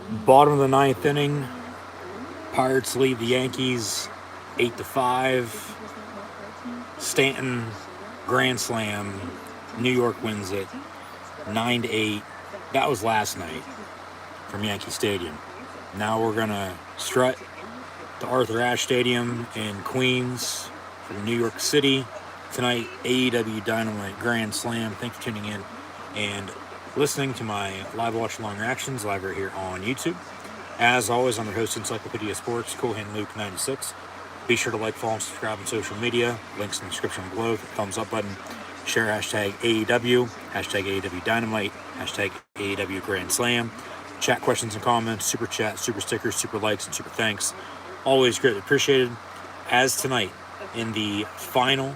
Bottom of the ninth inning, Pirates lead the Yankees 8-5. Stanton grand slam. New York wins it 9-8. That was last night from Yankee Stadium. Now we're gonna strut to Arthur Ashe Stadium in Queens from New York City tonight. AEW Dynamite Grand Slam. Thanks for tuning in and listening to my live watch along reactions live right here on YouTube. As always, I'm your host, Encyclopedia Sports, Coolhand Luke 96. Be sure to like, follow, and subscribe on social media. Links in the description below. Thumbs up button. Share hashtag AEW, hashtag AEW Dynamite, hashtag AEW Grand Slam. Chat questions and comments, super chat, super stickers, super likes, and super thanks. Always greatly appreciated. As tonight, in the final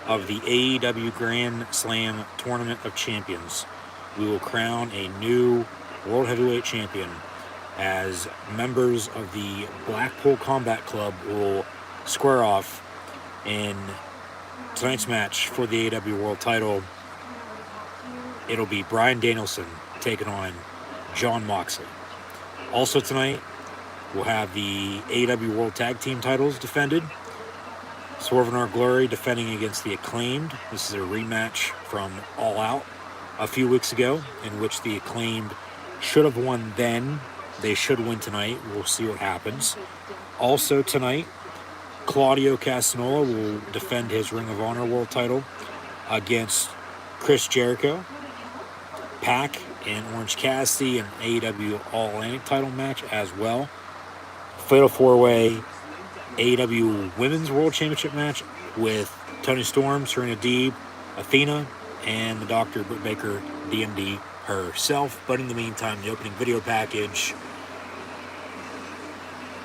of the AEW Grand Slam Tournament of Champions, we will crown a new World Heavyweight Champion as members of the Blackpool Combat Club will square off in tonight's match for the AEW World title. It'll be Bryan Danielson taking on Jon Moxley. Also tonight, we'll have the AEW World Tag Team titles defended. Swerve in Our Glory defending against the Acclaimed. This is a rematch from All Out a few weeks ago, in which the Acclaimed should have won then. They should win tonight. We'll see what happens. Also tonight, Claudio Castagnoli will defend his Ring of Honor World title against Chris Jericho. Pac and Orange Cassidy, an AEW All-Atlantic title match as well. Fatal 4-Way AEW Women's World Championship match with Toni Storm, Serena Deeb, Athena, and the Dr. Britt Baker, DMD herself. But in the meantime, the opening video package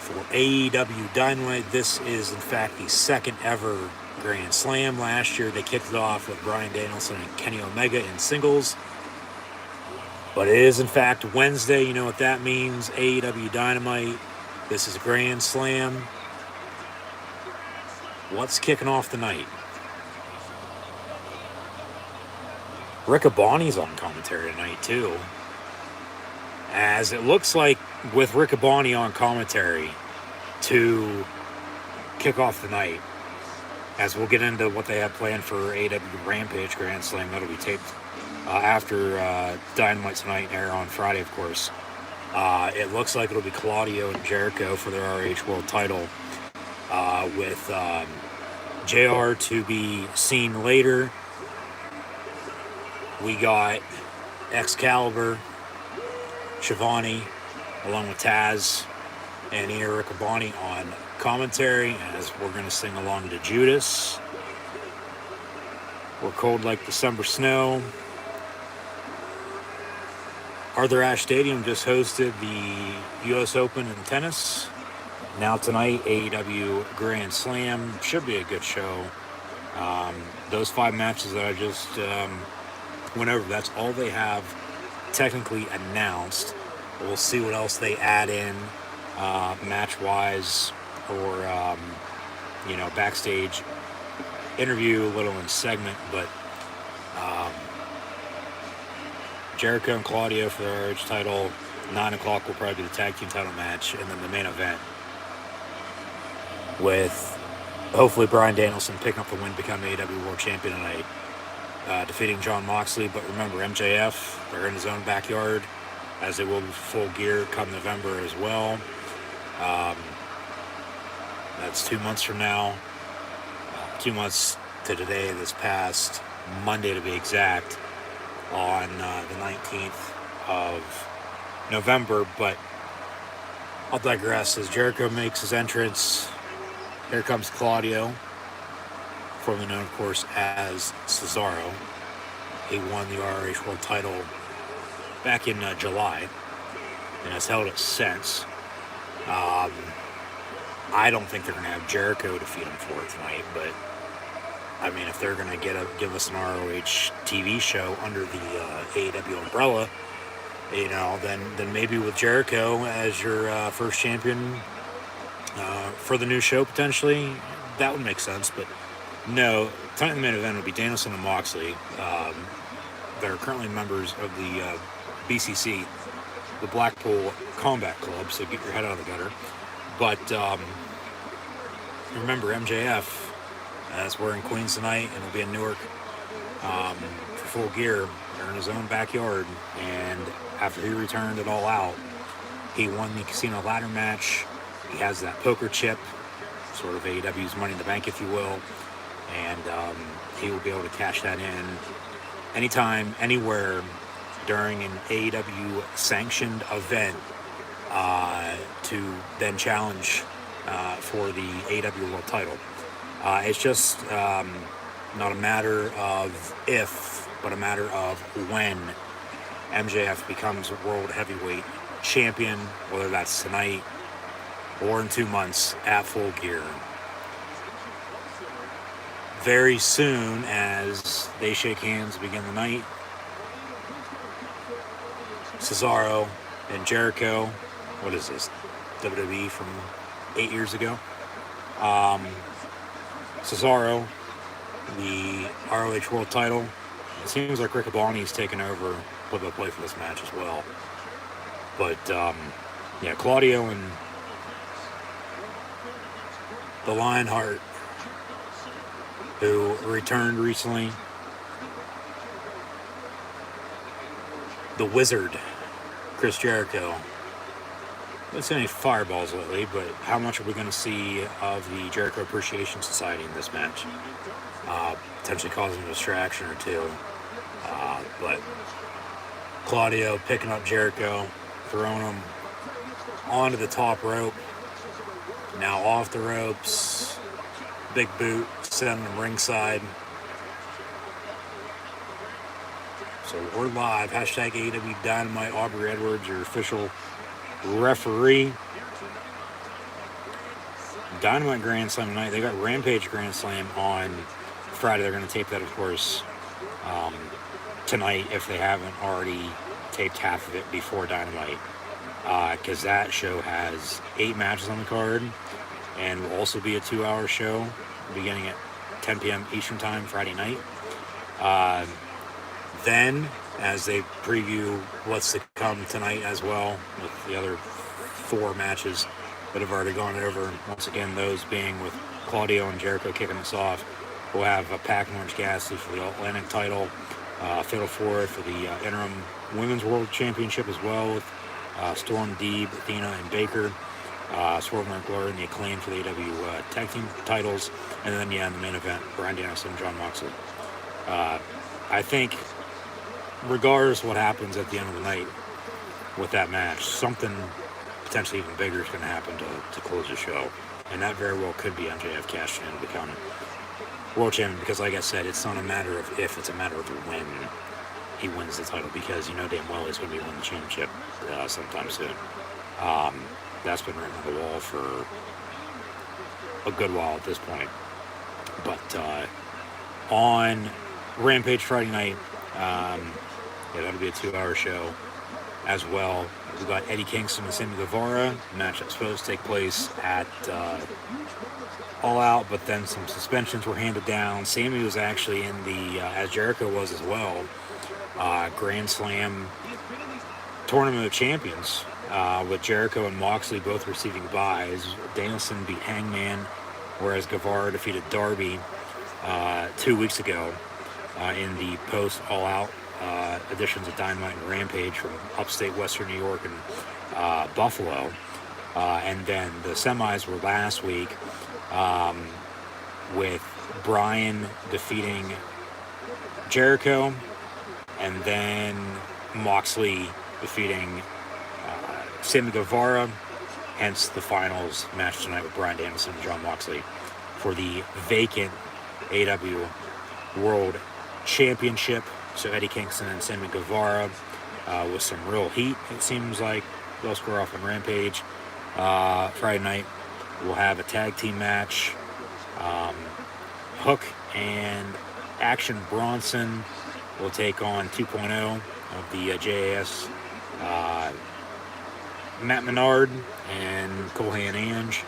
for AEW Dynamite. This is, in fact, the second ever Grand Slam. Last year, they kicked it off with Bryan Danielson and Kenny Omega in singles. But it is, in fact, Wednesday. You know what that means. AEW Dynamite. This is Grand Slam. What's kicking off the night? Riccaboni's on commentary tonight, too. As it looks like with Riccaboni on commentary to kick off the night, as we'll get into what they have planned for AEW Rampage Grand Slam. That'll be taped after Dynamite tonight and air on Friday, of course. It looks like it'll be Claudio and Jericho for their RH World title, with JR to be seen later. We got Excalibur, Shivani, along with Taz and Ina Riccaboni on commentary, as we're going to sing along to Judas. We're cold like December snow. Arthur Ashe Stadium just hosted the U.S. Open in tennis. Now tonight, AEW Grand Slam. Should be a good show. Those 5 matches that I just went over, that's all they have technically announced. We'll see what else they add in match-wise, or backstage interview, a little in segment. But Jericho and Claudio for the RH title. 9 o'clock will probably be the tag team title match, and then the main event with hopefully Bryan Danielson picking up the win, becoming AEW World Champion tonight, defeating Jon Moxley. But remember, MJF, they're in his own backyard, as they will be full gear come November as well. That's 2 months from now. 2 months to today, this past Monday to be exact, on the 19th of November. But I'll digress. As Jericho makes his entrance, here comes Claudio, formerly known, of course, as Cesaro. He won the ROH World title back in July and has held it since. I don't think they're going to have Jericho defeat him for it tonight, but I mean, if they're going to give us an ROH TV show under the AEW umbrella, then maybe with Jericho as your first champion for the new show, potentially, that would make sense. But no, tonight in the main event would be Danielson and Moxley. They're currently members of the BCC, the Blackpool Combat Club, so get your head out of the gutter. But remember, MJF, as we're in Queens tonight, and he'll be in Newark for Full Gear. They're in his own backyard, and after he returned it all out, he won the casino ladder match. He has that poker chip, sort of AEW's Money in the Bank, if you will, and he will be able to cash that in anytime, anywhere during an AEW sanctioned event to then challenge for the AEW World title. It's just not a matter of if, but a matter of when MJF becomes World Heavyweight Champion, whether that's tonight or in 2 months at Full Gear. Very soon, as they shake hands to begin the night, Cesaro and Jericho, what is this, WWE from 8 years ago? Cesaro, the ROH World title. It seems like Rick Abani's taken over play-by-play for this match as well. But, yeah, Claudio and the Lionheart, who returned recently. The Wizard, Chris Jericho. Let's see any fireballs lately, but how much are we going to see of the Jericho Appreciation Society in this match? Potentially causing a distraction or two. But Claudio picking up Jericho, throwing him onto the top rope. Now off the ropes. Big boot, sending him ringside. So we're live. Hashtag AEW Dynamite. Aubrey Edwards, your official referee. Dynamite Grand Slam tonight. They got Rampage Grand Slam on Friday. They're going to tape that, of course, tonight if they haven't already taped half of it before Dynamite. Because that show has 8 matches on the card and will also be a 2-hour show beginning at 10 p.m. Eastern Time Friday night. Then, as they preview what's to come tonight as well, with the other 4 matches that have already gone over, once again, those being with Claudio and Jericho kicking us off. We'll have Pac and Orange Cassidy for the Atlantic title, Fatal 4 for the interim Women's World Championship as well, with Storm, Deeb, Athena, and Baker. Swerve and Glory and the Acclaim for the AEW Tag Team titles. And then, yeah, in the main event, Bryan Danielson and Jon Moxley. I think, regardless of what happens at the end of the night with that match, something potentially even bigger is going to happen to close the show. And that very well could be MJF cashing in to become World Champion, because like I said, it's not a matter of if, it's a matter of when he wins the title, because you know damn well he's going to be winning the championship sometime soon. That's been written on the wall for a good while at this point. But on Rampage Friday night, yeah, that'll be a 2-hour show as well. We've got Eddie Kingston and Sammy Guevara, a match that's supposed to take place at All Out, but then some suspensions were handed down. Sammy was actually in the, as Jericho was as well, Grand Slam Tournament of Champions, with Jericho and Moxley both receiving buys. Danielson beat Hangman, whereas Guevara defeated Darby 2 weeks ago in the post All Out editions of Dynamite and Rampage from upstate Western New York and Buffalo. And then the semis were last week with Bryan defeating Jericho, and then Moxley defeating Sammy Guevara, hence the finals match tonight with Bryan Danielson and Jon Moxley for the vacant AEW World Championship. So Eddie Kingston and Sammy Guevara with some real heat, it seems like. They'll square off on Rampage. Friday night, we'll have a tag team match. Hook and Action Bronson will take on 2.0 of the JAS. Matt Menard and Colehan Ange.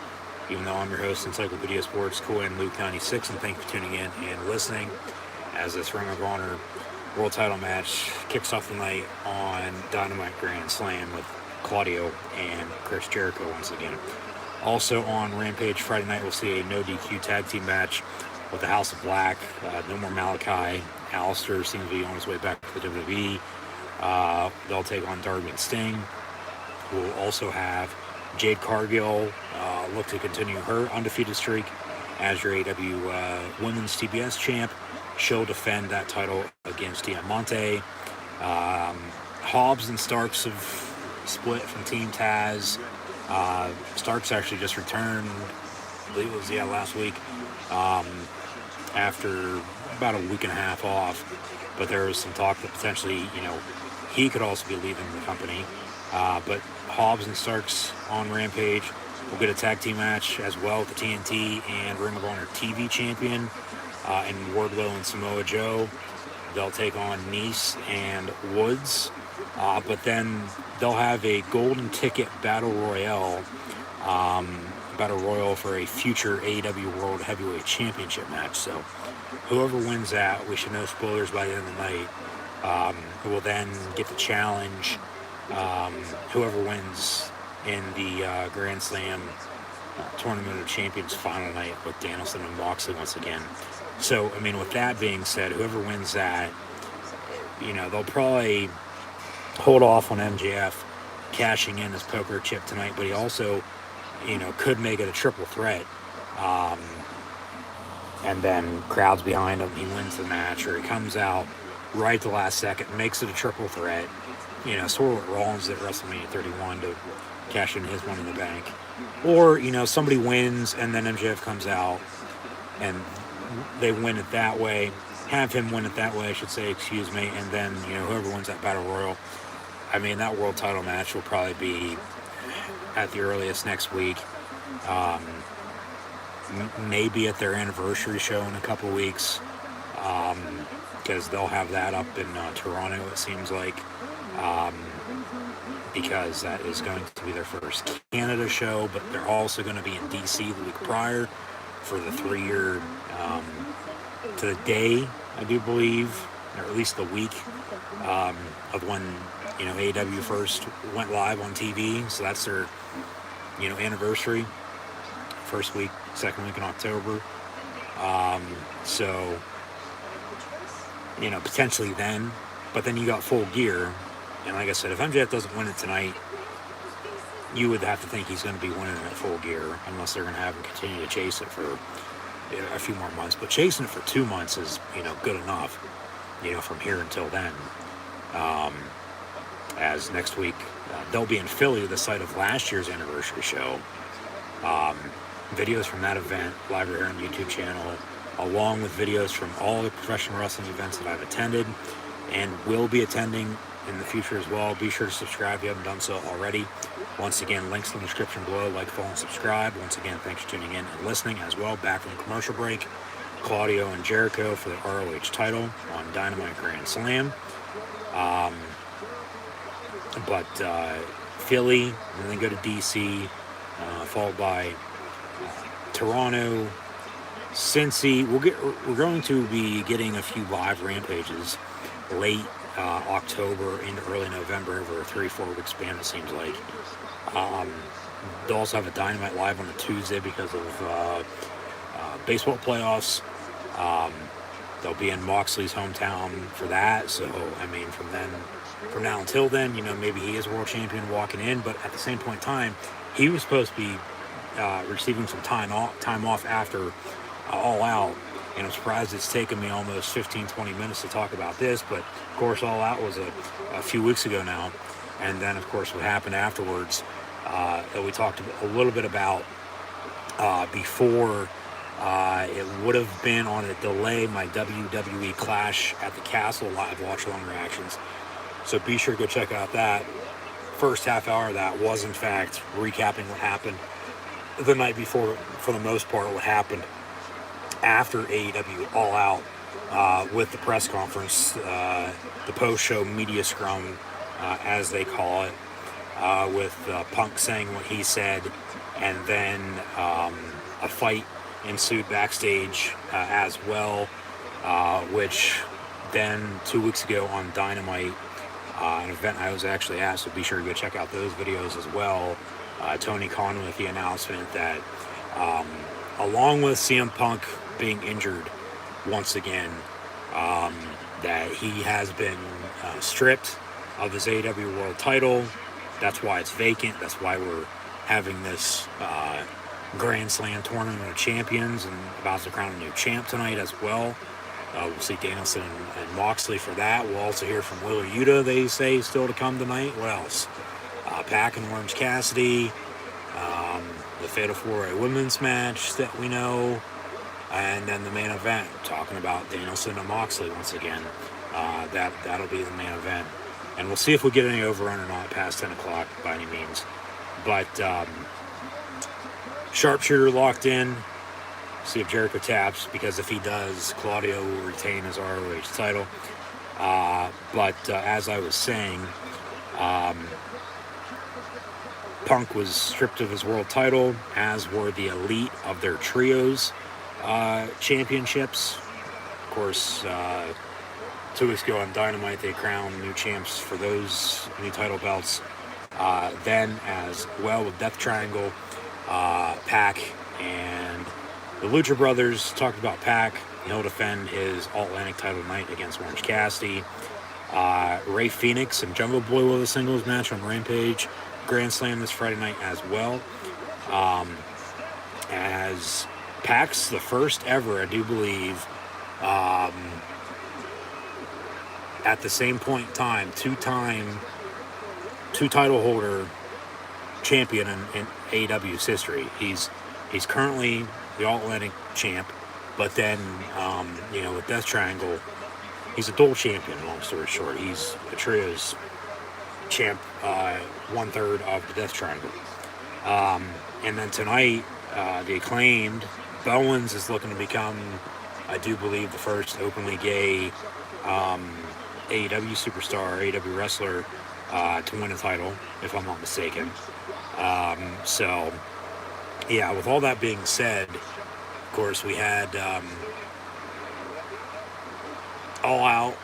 Even though I'm your host, Encyclopedia Sports, Colehan Luke 96, and thank you for tuning in and listening as this Ring of Honor World Title match kicks off the night on Dynamite Grand Slam with Claudio and Chris Jericho once again. Also on Rampage Friday night, we'll see a no DQ tag team match with the House of Black. No more Malachi. Alistair seems to be on his way back to the WWE. They'll take on Darby and Sting. We'll also have Jade Cargill look to continue her undefeated streak as your AEW Women's TBS champ. She'll defend that title against Diamante. Hobbs and Starks have split from Team Taz. Starks actually just returned, I believe it was last week, after about a week and a half off. But there was some talk that potentially, he could also be leaving the company. But Hobbs and Starks on Rampage will get a tag team match as well with the TNT and Ring of Honor TV champion in Wardlow and Samoa Joe. They'll take on Nice and Woods. But then they'll have a golden ticket battle royale for a future AEW World Heavyweight Championship match. So whoever wins that, we should know spoilers by the end of the night, will then get the challenge. Whoever wins in the Grand Slam Tournament of Champions final night with Danielson and Moxley once again. So, with that being said, whoever wins that, they'll probably hold off on MJF cashing in his poker chip tonight, but he also, could make it a triple threat. And then crowds behind him, he wins the match, or he comes out right at the last second, makes it a triple threat. Sort of what Rollins did at WrestleMania 31 to cash in his Money in the Bank. Or, somebody wins and then MJF comes out and they win it that way. Have him win it that way, I should say, and then, whoever wins that Battle Royal, that world title match will probably be at the earliest next week. Maybe at their anniversary show in a couple weeks, because they'll have that up in Toronto, it seems like, because that is going to be their first Canada show, but they're also going to be in DC the week prior for the 3-year, to the day, I do believe, or at least the week of when AEW first went live on TV. So that's their anniversary, first week, second week in October. So potentially then, but then you got Full Gear, and like I said, if MJF doesn't win it tonight, you would have to think he's going to be winning it at Full Gear, unless they're going to have him continue to chase it for a few more months. But chasing it for 2 months is good enough from here until then. As next week they'll be in Philly, the site of last year's anniversary show. Videos from that event live right here on the YouTube channel, along with videos from all the professional wrestling events that I've attended and will be attending in the future as well. Be sure to subscribe if you haven't done so already. Once again, links in the description below. Like, follow, and subscribe. Once again, thanks for tuning in and listening as well. Back from the commercial break, Claudio and Jericho for the ROH title on Dynamite Grand Slam. But Philly, and then go to DC, followed by Toronto, Cincy. We're going to be getting a few live rampages late October into early November over a 3-4 week span, it seems like. They'll also have a Dynamite live on a Tuesday because of baseball playoffs. They'll be in Moxley's hometown for that. So, from now until then, maybe he is world champion walking in. But at the same point in time, he was supposed to be receiving some time off after All Out. And I'm surprised it's taken me almost 15-20 minutes to talk about this. But, of course, All Out was a few weeks ago now. And then, of course, what happened afterwards that we talked a little bit about before. It would have been on a delay, my WWE Clash at the Castle live watch-along reactions. So be sure to go check out that. First half hour of that was, in fact, recapping what happened the night before, for the most part, what happened after AEW All Out with the press conference, the post-show media scrum, as they call it, with Punk saying what he said, and then a fight ensued backstage as well, which then 2 weeks ago on Dynamite, an event I was actually at, so be sure to go check out those videos as well. Tony Khan with the announcement that along with CM Punk being injured once again, that he has been stripped of his AEW World title. That's why it's vacant. That's why we're having this Grand Slam Tournament of Champions and about to crown a new champ tonight as well. We'll see Danielson and Moxley for that. We'll also hear from Wheeler Yuta, they say, still to come tonight. What else? Pac and Orange Cassidy. The Fatal 4-Way Women's match that we know. And then the main event, talking about Danielson and Moxley once again. That'll be the main event. And we'll see if we get any overrun or not past 10 o'clock by any means. But Sharpshooter locked in. See if Jericho taps, because if he does, Claudio will retain his ROH title. But as I was saying, Punk was stripped of his world title, as were the Elite of their trios championships. Of course, 2 weeks ago on Dynamite, they crowned new champs for those new title belts. Then as well with Death Triangle, Pac and the Lucha Brothers. Talked about Pac. He'll defend his All-Atlantic title tonight against Orange Cassidy. Ray Phoenix and Jungle Boy will have a singles match on Rampage Grand Slam this Friday night as well. As Pac's the first ever, I do believe, at the same point in time, two title holder champion in AEW's history. He's currently the All-Atlantic champ, but then, with Death Triangle, he's a dual champion, long story short. He's a trios champ, 1/3 of the Death Triangle. And then tonight, the Acclaimed, Bowens is looking to become, I do believe, the first openly gay AEW superstar, AEW wrestler, to win a title, if I'm not mistaken. So, yeah, with all that being said, of course, we had All Out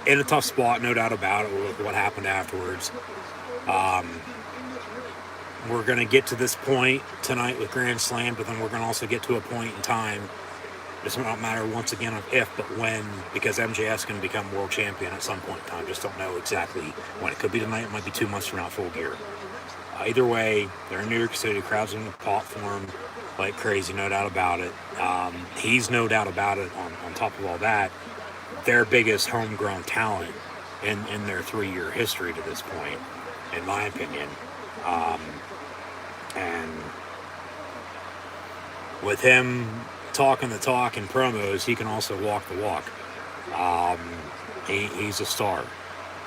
in a tough spot, no doubt about it, with what happened afterwards. We're going to get to this point tonight with Grand Slam, but then we're going to also get to a point in time. It's not matter once again of if, but when, because MJF's going to become world champion at some point in time. Just don't know exactly when. It could be tonight, it might be 2 months from now, Full Gear. Either way, they're in New York City. Crowds are going to pop for him like crazy, no doubt about it. He's no doubt about it. On top of all that, their biggest homegrown talent in their 3-year history to this point, in my opinion. And with him talking the talk in promos, he can also walk the walk. He's a star.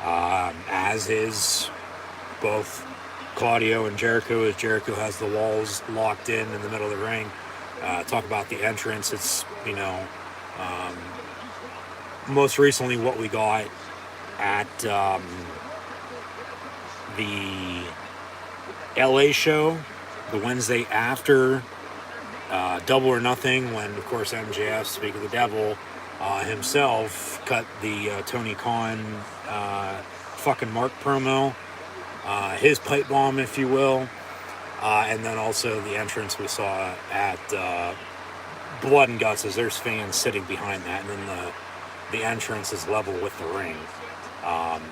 As is both Claudio and Jericho, as Jericho has the walls locked in the middle of the ring. Talk about the entrance. It's, most recently what we got at the LA show, the Wednesday after Double or Nothing, when, of course, MJF, speak of the devil, himself cut the Tony Khan fucking Mark promo, his pipe bomb, if you will, and then also the entrance we saw at Blood and Guts, as there's fans sitting behind that, and then the entrance is level with the ring.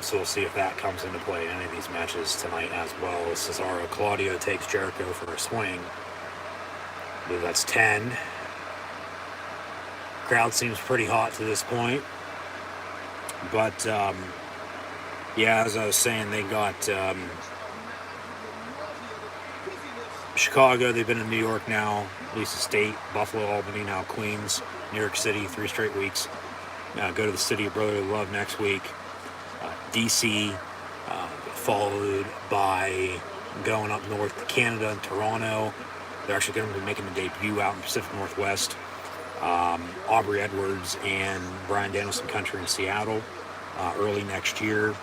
So we'll see if that comes into play in any of these matches tonight as well. Cesaro Claudio takes Jericho for a swing. I believe that's 10. Crowd seems pretty hot to this point. But, as I was saying, they got Chicago. They've been in New York now, at least the state. Buffalo, Albany, now Queens, New York City, 3 straight weeks. Go to the City of Brotherly Love next week. DC, followed by going up north to Canada and Toronto. They're actually going to be making a debut out in the Pacific Northwest. Aubrey Edwards and Bryan Danielson Country in Seattle early next year.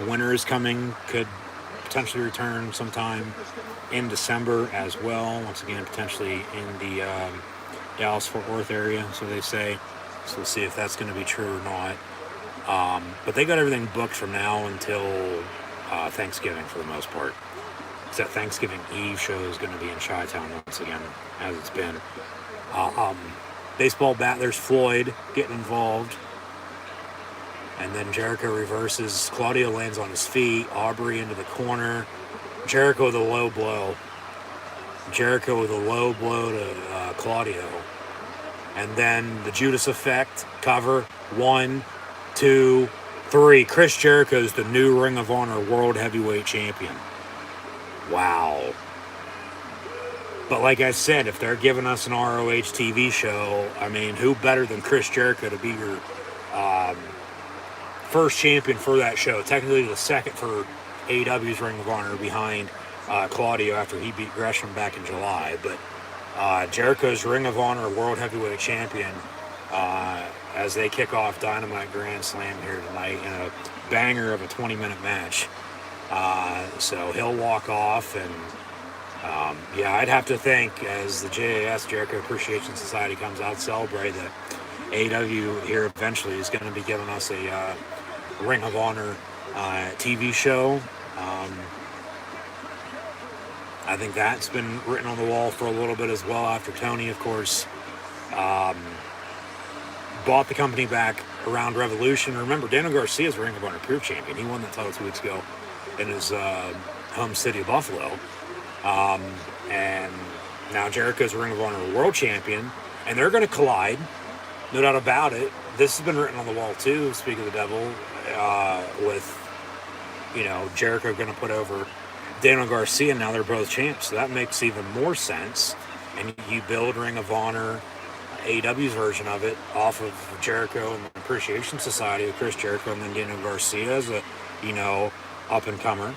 Winter is coming, could potentially return sometime in December as well. Once again, potentially in the Dallas-Fort Worth area, so they say. So we'll see if that's going to be true or not. But they got everything booked from now until Thanksgiving for the most part. Because that Thanksgiving Eve show is going to be in Chi-Town once again, as it's been. Baseball bat, there's Floyd getting involved. And then Jericho reverses. Claudio lands on his feet. Aubrey into the corner. Jericho with a low blow. Jericho with a low blow to Claudio. And then the Judas effect. Cover. 1, 2, 3. Chris Jericho's the new Ring of Honor World Heavyweight Champion. Wow. But like I said, if they're giving us an ROH TV show, I mean, who better than Chris Jericho to be your first champion for that show? Technically the second for AEW's Ring of Honor behind Claudio after he beat Gresham back in July. But Jericho's Ring of Honor World Heavyweight Champion as they kick off Dynamite Grand Slam here tonight in a banger of a 20-minute match. So he'll walk off, and I'd have to think as the JAS, Jericho Appreciation Society, comes out to celebrate that AEW here eventually is going to be giving us a Ring of Honor TV show. I think that's been written on the wall for a little bit as well after Tony, of course, bought the company back around Revolution. Remember, Daniel Garcia's Ring of Honor Pure Champion. He won that title 2 weeks ago in his home city of Buffalo. And now Jericho's Ring of Honor World Champion, and they're going to collide, no doubt about it. This has been written on the wall too, speak of the devil, with, Jericho going to put over Daniel Garcia. Now they're both champs, so that makes even more sense. And you build Ring of Honor, AEW's version of it, off of Jericho and the Appreciation Society of Chris Jericho, and then Daniel Garcia as a, up-and-comer.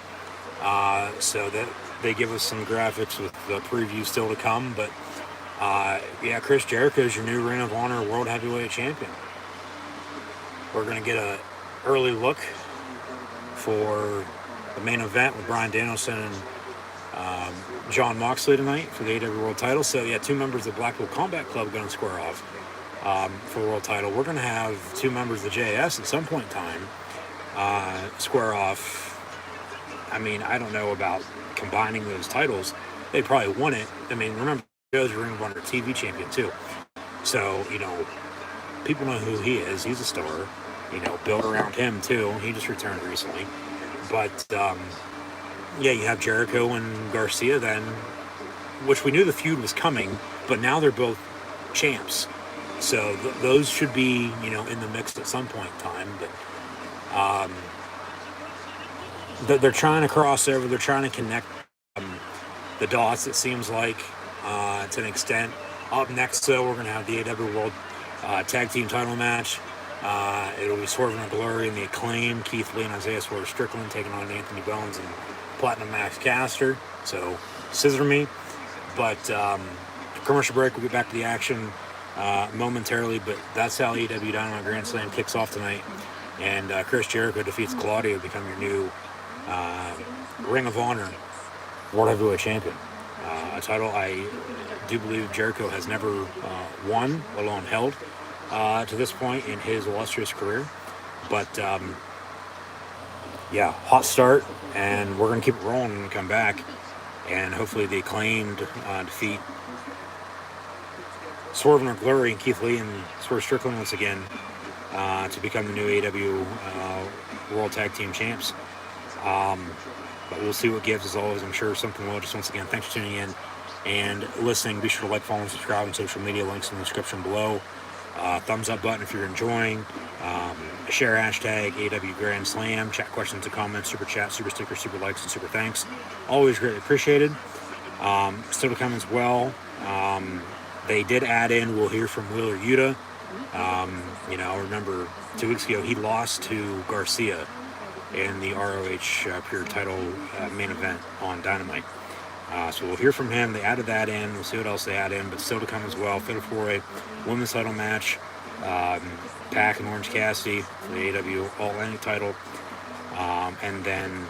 So that they give us some graphics with the preview still to come. But, Chris Jericho is your new Ring of Honor World Heavyweight Champion. We're going to get an early look for the main event with Bryan Danielson and Jon Moxley tonight for the AEW World Title. So, 2 members of the Blackpool Combat Club going to square off for the World Title. We're going to have 2 members of the JS at some point in time square off. I mean, I don't know about combining those titles. They probably won it. I mean, remember, Joe's Ring of Honor TV champion, too. So, people know who he is. He's a star. Built around him, too. He just returned recently. But, you have Jericho and Garcia then, which we knew the feud was coming, but now they're both champs. So those should be, in the mix at some point in time. But they're trying to cross over. They're trying to connect the dots, it seems like, to an extent. Up next, though, we're going to have the AEW World Tag Team title match. It'll be Swerve and Glory and the Acclaim, Keith Lee and Isaiah Swerve Strickland taking on Anthony Bones and Platinum Max Caster. So, scissor me. But commercial break, we'll get back to the action momentarily. But that's how AEW Dynamite Grand Slam kicks off tonight. And Chris Jericho defeats Claudio to become your new Ring of Honor World Heavyweight Champion. A title I do believe Jericho has never won, let alone held, to this point in his illustrious career. But, hot start, and we're going to keep it rolling and come back. And hopefully the Acclaimed defeat Swerve and Glory and Keith Lee and Swerve Strickland once again to become the new AEW World Tag Team Champs. But we'll see what gives, as always. I'm sure something will. Just once again, thanks for tuning in and listening. Be sure to like, follow, and subscribe on social media. Links in the description below. Thumbs up button if you're enjoying. Share hashtag AEW Grand Slam. Chat questions and comments. Super chat, super stickers, super likes, and super thanks. Always greatly appreciated. Still to come as well. They did add in, we'll hear from Wheeler Yuta. Remember 2 weeks ago he lost to Garcia in the ROH Pure title main event on Dynamite. So we'll hear from him. They added that in. We'll see what else they add in, but still to come as well. Fatal 4-way women's title match. Pac and Orange Cassidy for the AEW All-Atlantic title. And then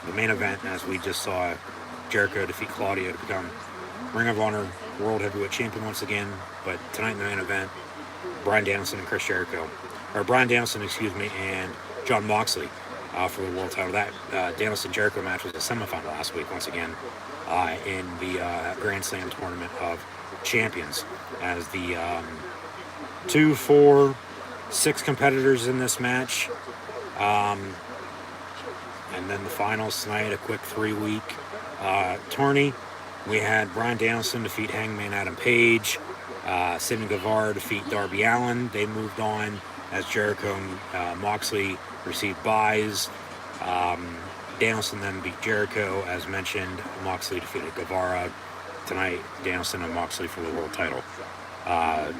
the main event, as we just saw, Jericho defeat Claudio to become Ring of Honor World Heavyweight Champion once again. But tonight in the main event, Bryan Danielson and Chris Jericho, or Bryan Danielson, excuse me, and John Moxley for the world title. That Danielson Jericho match was a semifinal last week, once again, in the Grand Slam tournament of champions, as the 2, 4, 6 competitors in this match. And then the finals tonight, a quick 3-week tourney. We had Bryan Danielson defeat Hangman Adam Page. Sammy Guevara defeat Darby Allin. They moved on as Jericho and Moxley received buys. Danielson then beat Jericho, as mentioned. Moxley defeated Guevara. Tonight, Danielson and Moxley for the world title.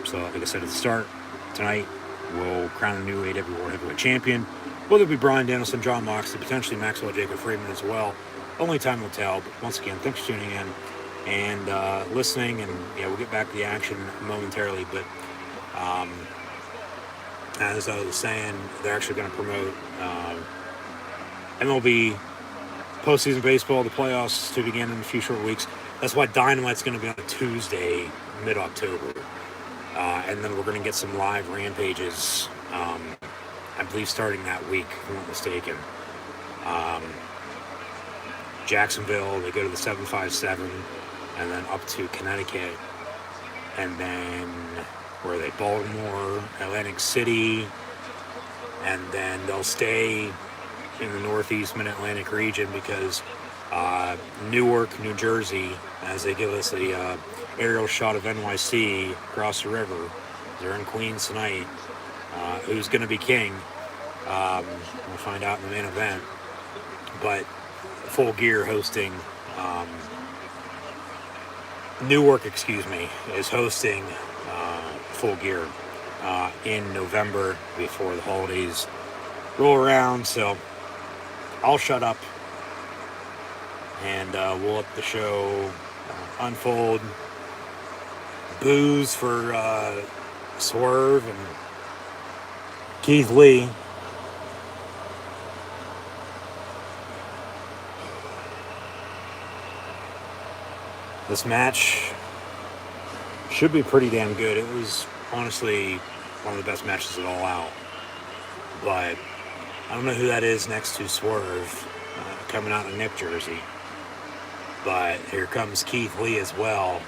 So, like I said at the start, tonight we'll crown a new AEW World Heavyweight Champion. Whether it be Bryan Danielson, John Moxley, potentially Maxwell Jacob Friedman as well. Only time will tell. But once again, thanks for tuning in and listening. And yeah, we'll get back to the action momentarily. But as I was saying, they're actually going to promote MLB postseason baseball, the playoffs to begin in a few short weeks. That's why Dynamite's going to be on a Tuesday, mid-October. And then we're going to get some live rampages, I believe starting that week, if I'm not mistaken. Jacksonville, they go to the 757, and then up to Connecticut. And then, where are they? Baltimore, Atlantic City. And then they'll stay in the Northeast Mid-Atlantic region because Newark, New Jersey, as they give us the aerial shot of NYC across the river. They're in Queens tonight. Who's going to be king? We'll find out in the main event. But Full Gear hosting Newark, is hosting Full Gear in November before the holidays roll around. So I'll shut up and we'll let the show unfold. Boos for Swerve and Keith Lee. This match should be pretty damn good. It was honestly one of the best matches at All Out. But I don't know who that is next to Swerve coming out in Nick jersey. But here comes Keith Lee as well.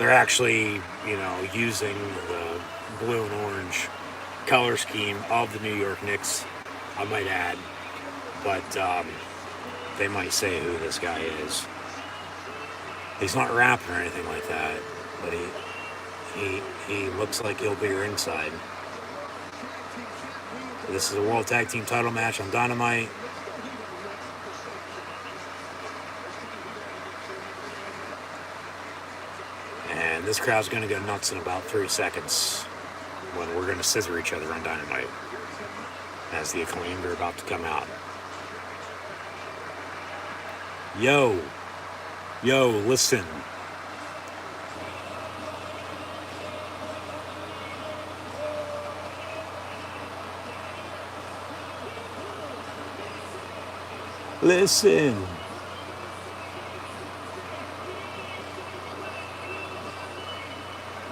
They're actually, using the blue and orange color scheme of the New York Knicks, I might add. But they might say who this guy is. He's not rapping or anything like that, but he looks like he'll be ringside. This is a World Tag Team title match on Dynamite. And this crowd's going to go nuts in about 3 seconds when we're going to scissor each other on Dynamite as the Acclaimed are about to come out. Yo, listen. Listen.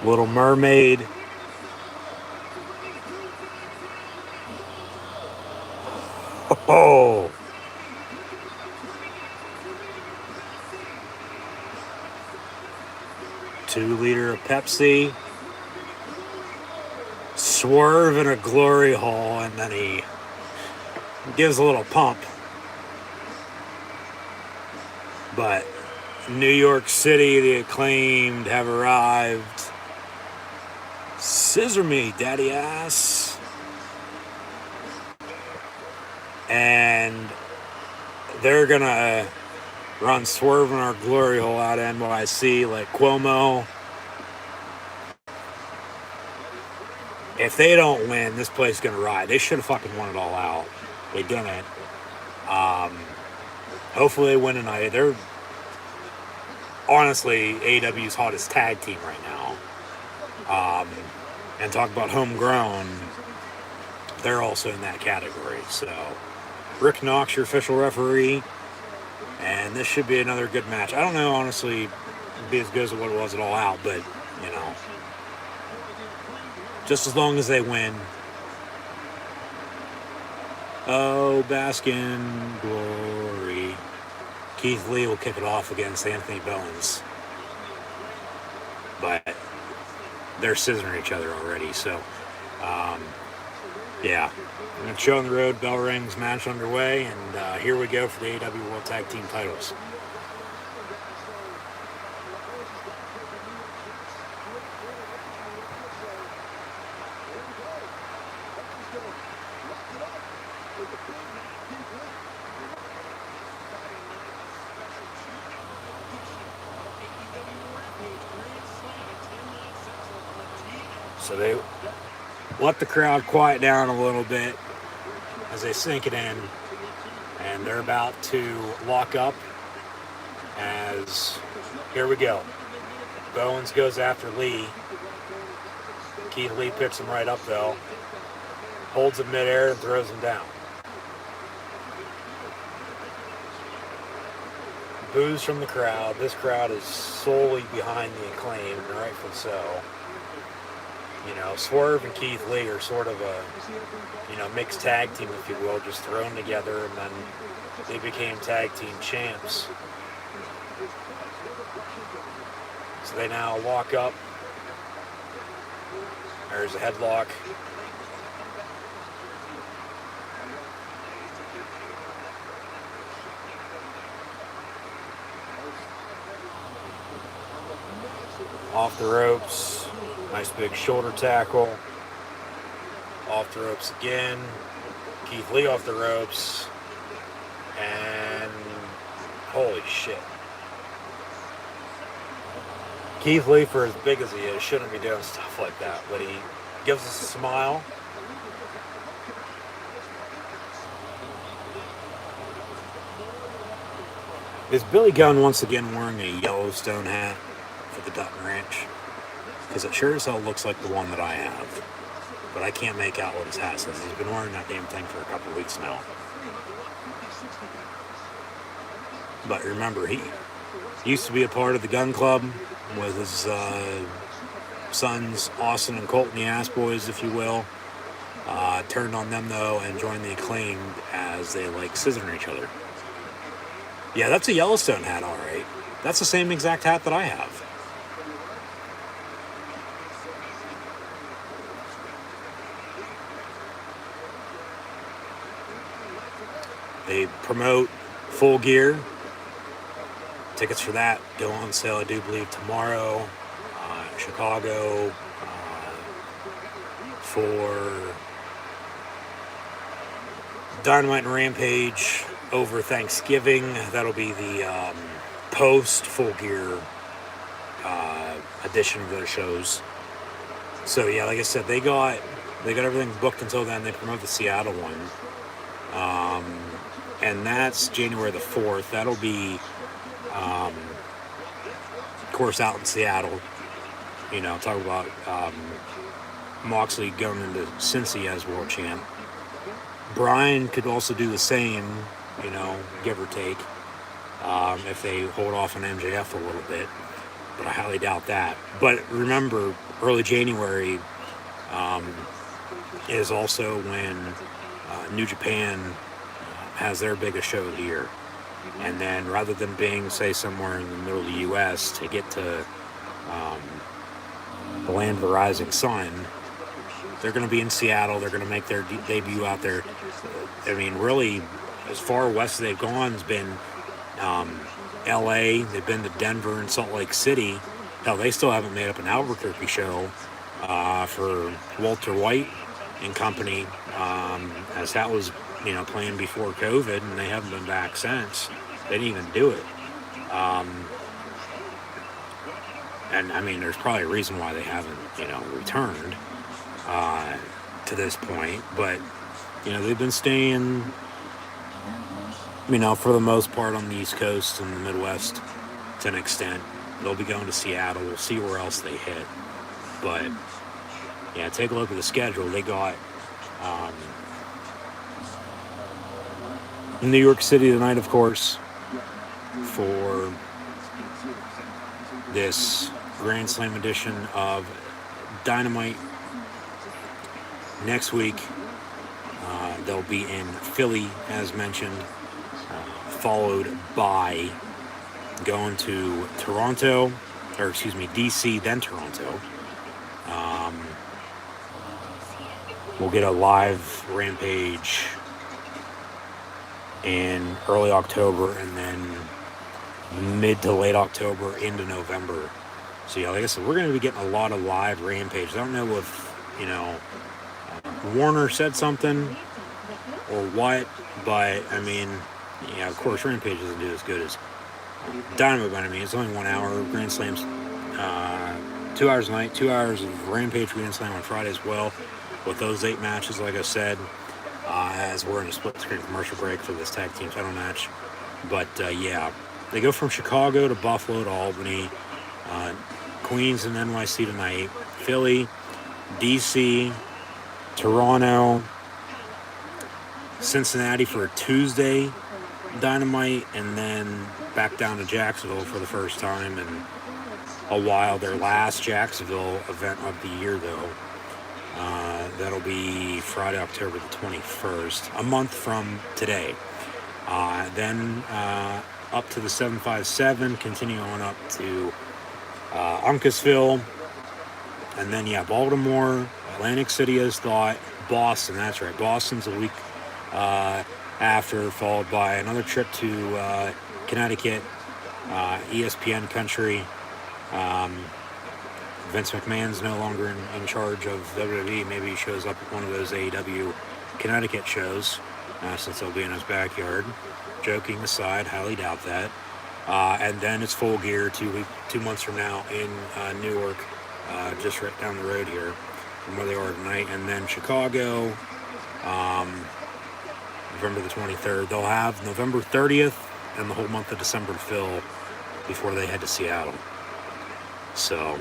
Little Mermaid. Oh. 2 liter of Pepsi. Swerve in a glory hole, and then he gives a little pump. But New York City, the Acclaimed have arrived. Scissor me, daddy ass. And they're gonna run Swerve in our glory hole out of NYC like Cuomo. If they don't win, this place is gonna ride. They should have fucking won it all out. They didn't. Hopefully they win tonight. They're honestly AEW's hottest tag team right now. And talk about homegrown, they're also in that category. So Rick Knox, your official referee, and this should be another good match. I don't know, honestly, it'd be as good as what it was at All Out, but just as long as they win. Oh, bask in glory. Keith Lee will kick it off against Anthony Bowens. But they're scissoring each other already, so yeah. Show on the road, bell rings, match underway, and here we go for the AEW World Tag Team titles. So they let the crowd quiet down a little bit as they sink it in, and they're about to lock up as, here we go. Bowens goes after Lee. Keith Lee picks him right up though, holds him midair and throws him down. Boos from the crowd. This crowd is solely behind the Acclaim, and rightfully so. You know, Swerve and Keith Lee are sort of a, mixed tag team, if you will, just thrown together, and then they became tag team champs. So they now lock up. There's a headlock. Off the ropes. Nice big shoulder tackle. Off the ropes again. Keith Lee off the ropes. And holy shit. Keith Lee, for as big as he is, shouldn't be doing stuff like that, but he gives us a smile. Is Billy Gunn once again wearing a Yellowstone hat for the Dutton Ranch? Because it sure as hell looks like the one that I have. But I can't make out what his hat says. He's been wearing that damn thing for a couple of weeks now. But remember, he used to be a part of the Gun Club with his sons, Austin and Colton, the Ass Boys, if you will. Turned on them, though, and joined the Acclaimed as they, scissoring each other. Yeah, that's a Yellowstone hat, all right. That's the same exact hat that I have. They promote Full Gear. Tickets for that go on sale, I do believe, tomorrow in Chicago for Dynamite and Rampage over Thanksgiving. That'll be the post Full Gear edition of their shows. So yeah, like I said, they got everything booked until then. They promote the Seattle one. And that's January the 4th. That'll be, of course, out in Seattle. Talk about Moxley going into Cincy as world champ. Bryan could also do the same, give or take, if they hold off on MJF a little bit. But I highly doubt that. But remember, early January is also when New Japan has their biggest show of the year. And then rather than being, say, somewhere in the middle of the U.S. to get to the land of the rising sun, they're going to be in Seattle. They're going to make their debut out there. I mean, really, as far west as they've gone has been L.A. They've been to Denver and Salt Lake City. Hell, they still haven't made up an Albuquerque show for Walter White and company, as that was playing before COVID, and they haven't been back since. They didn't even do it. And I mean, there's probably a reason why they haven't, returned to this point. But, they've been staying, for the most part on the East Coast and the Midwest to an extent. They'll be going to Seattle. We'll see where else they hit. But, yeah, take a look at the schedule. They got New York City tonight, of course, for this Grand Slam edition of Dynamite. Next week, they'll be in Philly, as mentioned, followed by going to Toronto, or excuse me, DC, then Toronto. We'll get a live Rampage in early October, and then mid to late October into November. So yeah, like I said, we're going to be getting a lot of live Rampage. I don't know if, Warner said something or what, but I mean, yeah, of course, Rampage doesn't do as good as Dynamite, but I mean, it's only 1 hour. Grand Slams, 2 hours a night, 2 hours of Rampage, Grand Slam on Friday as well, with those 8 matches, like I said, as we're in a split screen commercial break for this tag team title match. But yeah, they go from Chicago to Buffalo to Albany, Queens and NYC tonight, Philly, DC, Toronto, Cincinnati for a Tuesday Dynamite, and then back down to Jacksonville for the first time in a while. Their last Jacksonville event of the year, though. That'll be Friday, October the 21st, a month from today. Then up to the 757, continue on up to Uncasville, and then, yeah, Baltimore, Atlantic City as thought, Boston, that's right, Boston's a week after, followed by another trip to Connecticut, ESPN country. Vince McMahon's no longer in charge of WWE. Maybe he shows up at one of those AEW Connecticut shows, since he'll be in his backyard. Joking aside, highly doubt that. And then it's Full Gear 2 months from now in Newark, just right down the road here from where they are tonight. And then Chicago, November the 23rd. They'll have November 30th and the whole month of December to fill before they head to Seattle. So,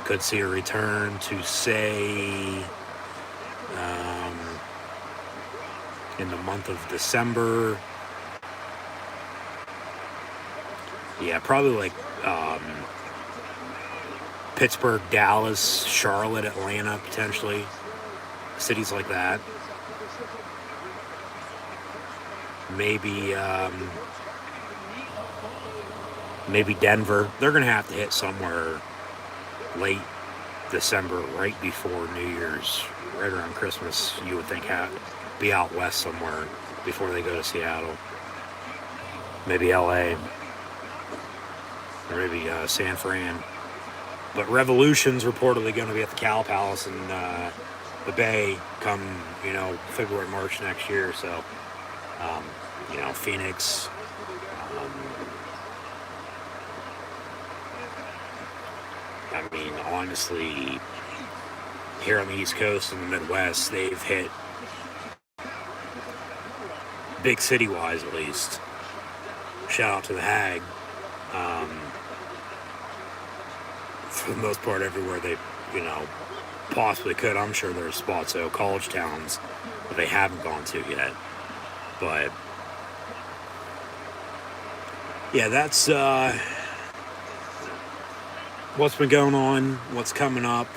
could see a return to, say, in the month of December. Yeah, probably like Pittsburgh, Dallas, Charlotte, Atlanta, potentially. Cities like that. Maybe Denver. They're going to have to hit somewhere late December, right before New Year's, right around Christmas. You would think be out west somewhere before they go to Seattle. Maybe LA, or maybe San Fran. But Revolution's reportedly going to be at the Cal Palace in the Bay come, February, March next year. So, Phoenix. I mean, honestly, here on the East Coast and the Midwest, they've hit, big city-wise at least. Shout out to the Hag. For the most part, everywhere they, possibly could. I'm sure there's spots, college towns that they haven't gone to yet. But, yeah, that's what's been going on, what's coming up.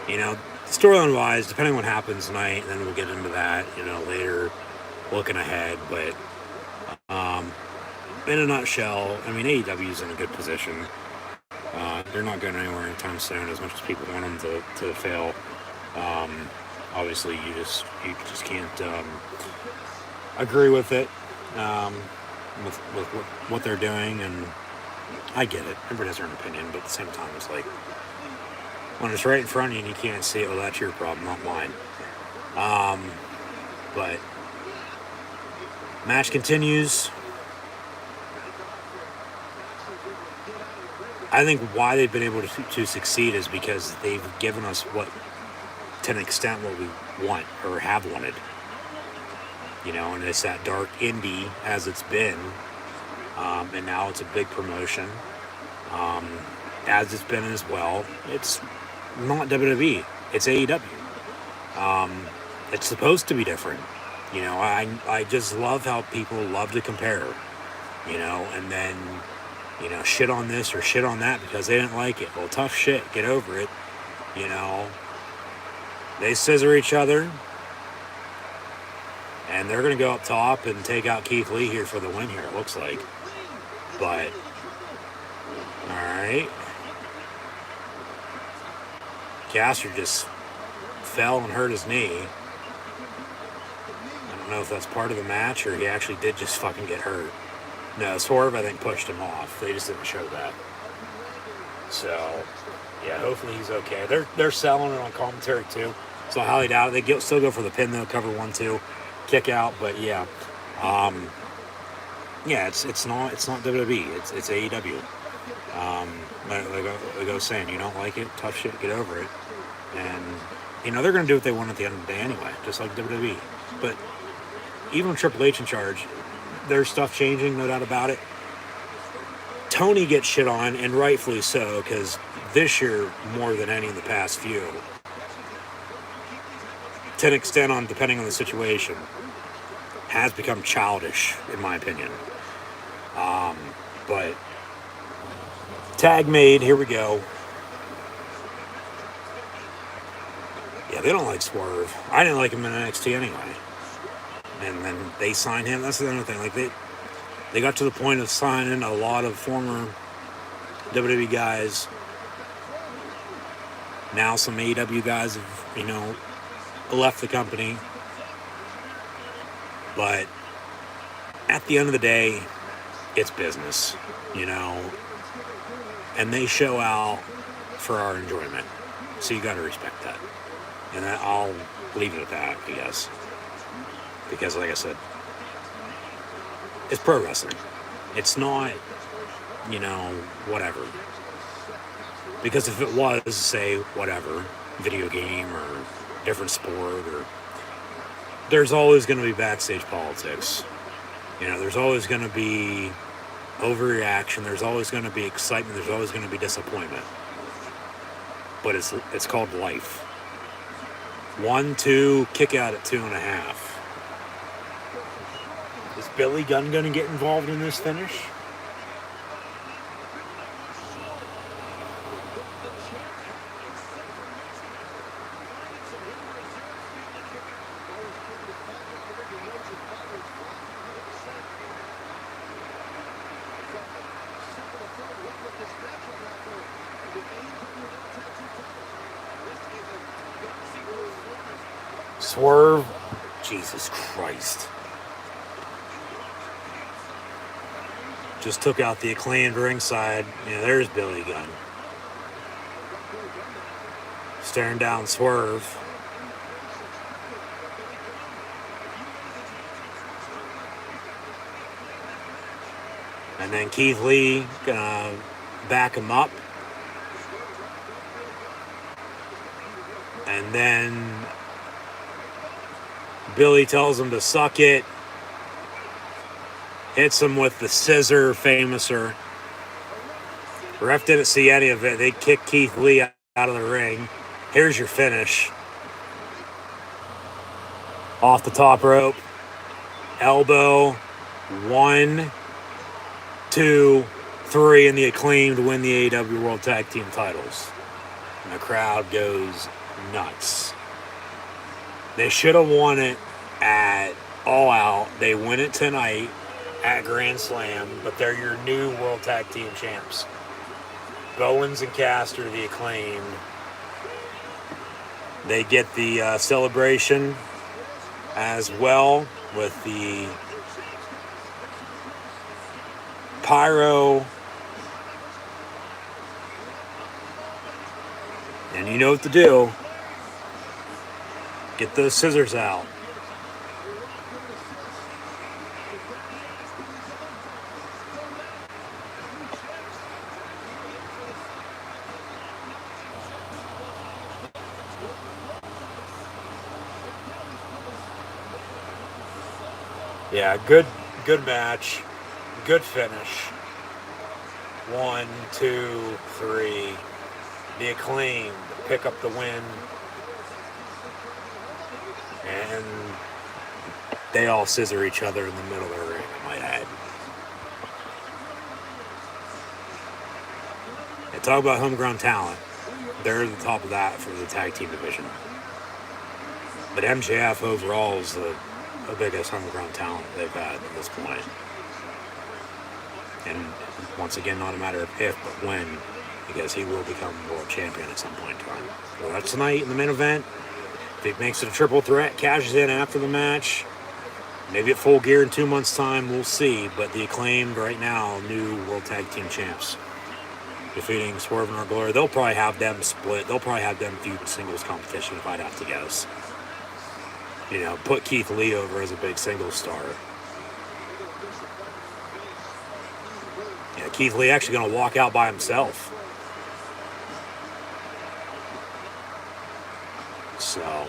Storyline-wise, depending on what happens tonight, and then we'll get into that, later, looking ahead. But in a nutshell, I mean, AEW's in a good position. They're not going anywhere anytime soon, as much as people want them to fail. Obviously, you just can't agree with it, with what they're doing, and I get it. Everybody has their own opinion, but at the same time, it's like, when it's right in front of you and you can't see it, well, that's your problem, not mine. But match continues. I think why they've been able to succeed is because they've given us to an extent, what we want or have wanted. And it's that dark indie as it's been, and now it's a big promotion, as it's been as well. It's not WWE, it's AEW. It's supposed to be different. I just love how people love to compare, and then shit on this or shit on that because they didn't like it. Well, tough shit, get over it. You know, they scissor each other, and they're going to go up top and take out Keith Lee here for the win here, it looks like. But, all right. Caster just fell and hurt his knee. I don't know if that's part of the match or he actually did just fucking get hurt. No, Swerve, I think, pushed him off. They just didn't show that. So, yeah, hopefully he's okay. They're selling it on commentary, too. So I highly doubt it. They still go for the pin, though, cover 1-2, kick out. But, yeah. Yeah, it's not WWE. It's AEW. Like I was saying, you don't like it, tough shit, get over it. And, you know, they're going to do what they want at the end of the day anyway, just like WWE. But even with Triple H in charge, there's stuff changing, no doubt about it. Tony gets shit on, and rightfully so, because this year, more than any of the past few, to an extent, depending on the situation, has become childish, in my opinion. But tag made, here we go. Yeah, they don't like Swerve. I didn't like him in NXT anyway. And then they signed him. That's the other thing. Like they got to the point of signing a lot of former WWE guys. Now some AEW guys have, you know, left the company. But at the end of the day, it's business, you know. And they show out for our enjoyment. So you got to respect that. And I'll leave it at that, I guess. Because, like I said, it's pro wrestling. It's not, you know, whatever. Because if it was, say, whatever, video game or different sport, or there's always going to be backstage politics. You know, there's always going to be overreaction. There's always going to be excitement. There's always going to be disappointment. But it's called life. 1-2, kick out at 2.5. Is Billy Gunn going to get involved in this finish? Swerve, Jesus Christ. Just took out the Acclaimed ringside. Yeah, there's Billy Gunn. Staring down Swerve. And then Keith Lee gonna back him up. And then Billy tells him to suck it. Hits him with the scissor famouser. Ref didn't see any of it. They kicked Keith Lee out of the ring. Here's your finish. Off the top rope. Elbow. 1, 2, 3, and the Acclaimed win the AEW World Tag Team titles. And the crowd goes nuts. They should have won it at All Out. They win it tonight at Grand Slam, but they're your new World Tag Team champs. Bowens and Caster, the Acclaimed. They get the celebration as well with the pyro. And you know what to do. Get those scissors out. Yeah, good match. Good finish. 1, 2, 3. The Acclaimed pick up the win. And they all scissor each other in the middle of the ring, I might add. And talk about homegrown talent. they're at the top of that for the tag team division. But MJF overall is the biggest underground talent they've had at this point. And once again, not a matter of if, but when, because he will become world champion at some point in time. Well, that's tonight in the main event. If he makes it a triple threat, cashes in after the match, maybe at Full Gear in 2 months' time, we'll see. But the Acclaimed right now, new World Tag Team Champs, defeating Swerve and Our Glory. They'll probably have them split. They'll probably have them feud in singles competition if I'd have to guess. You know, put Keith Lee over as a big singles star. Yeah, Keith Lee actually going to walk out by himself. So,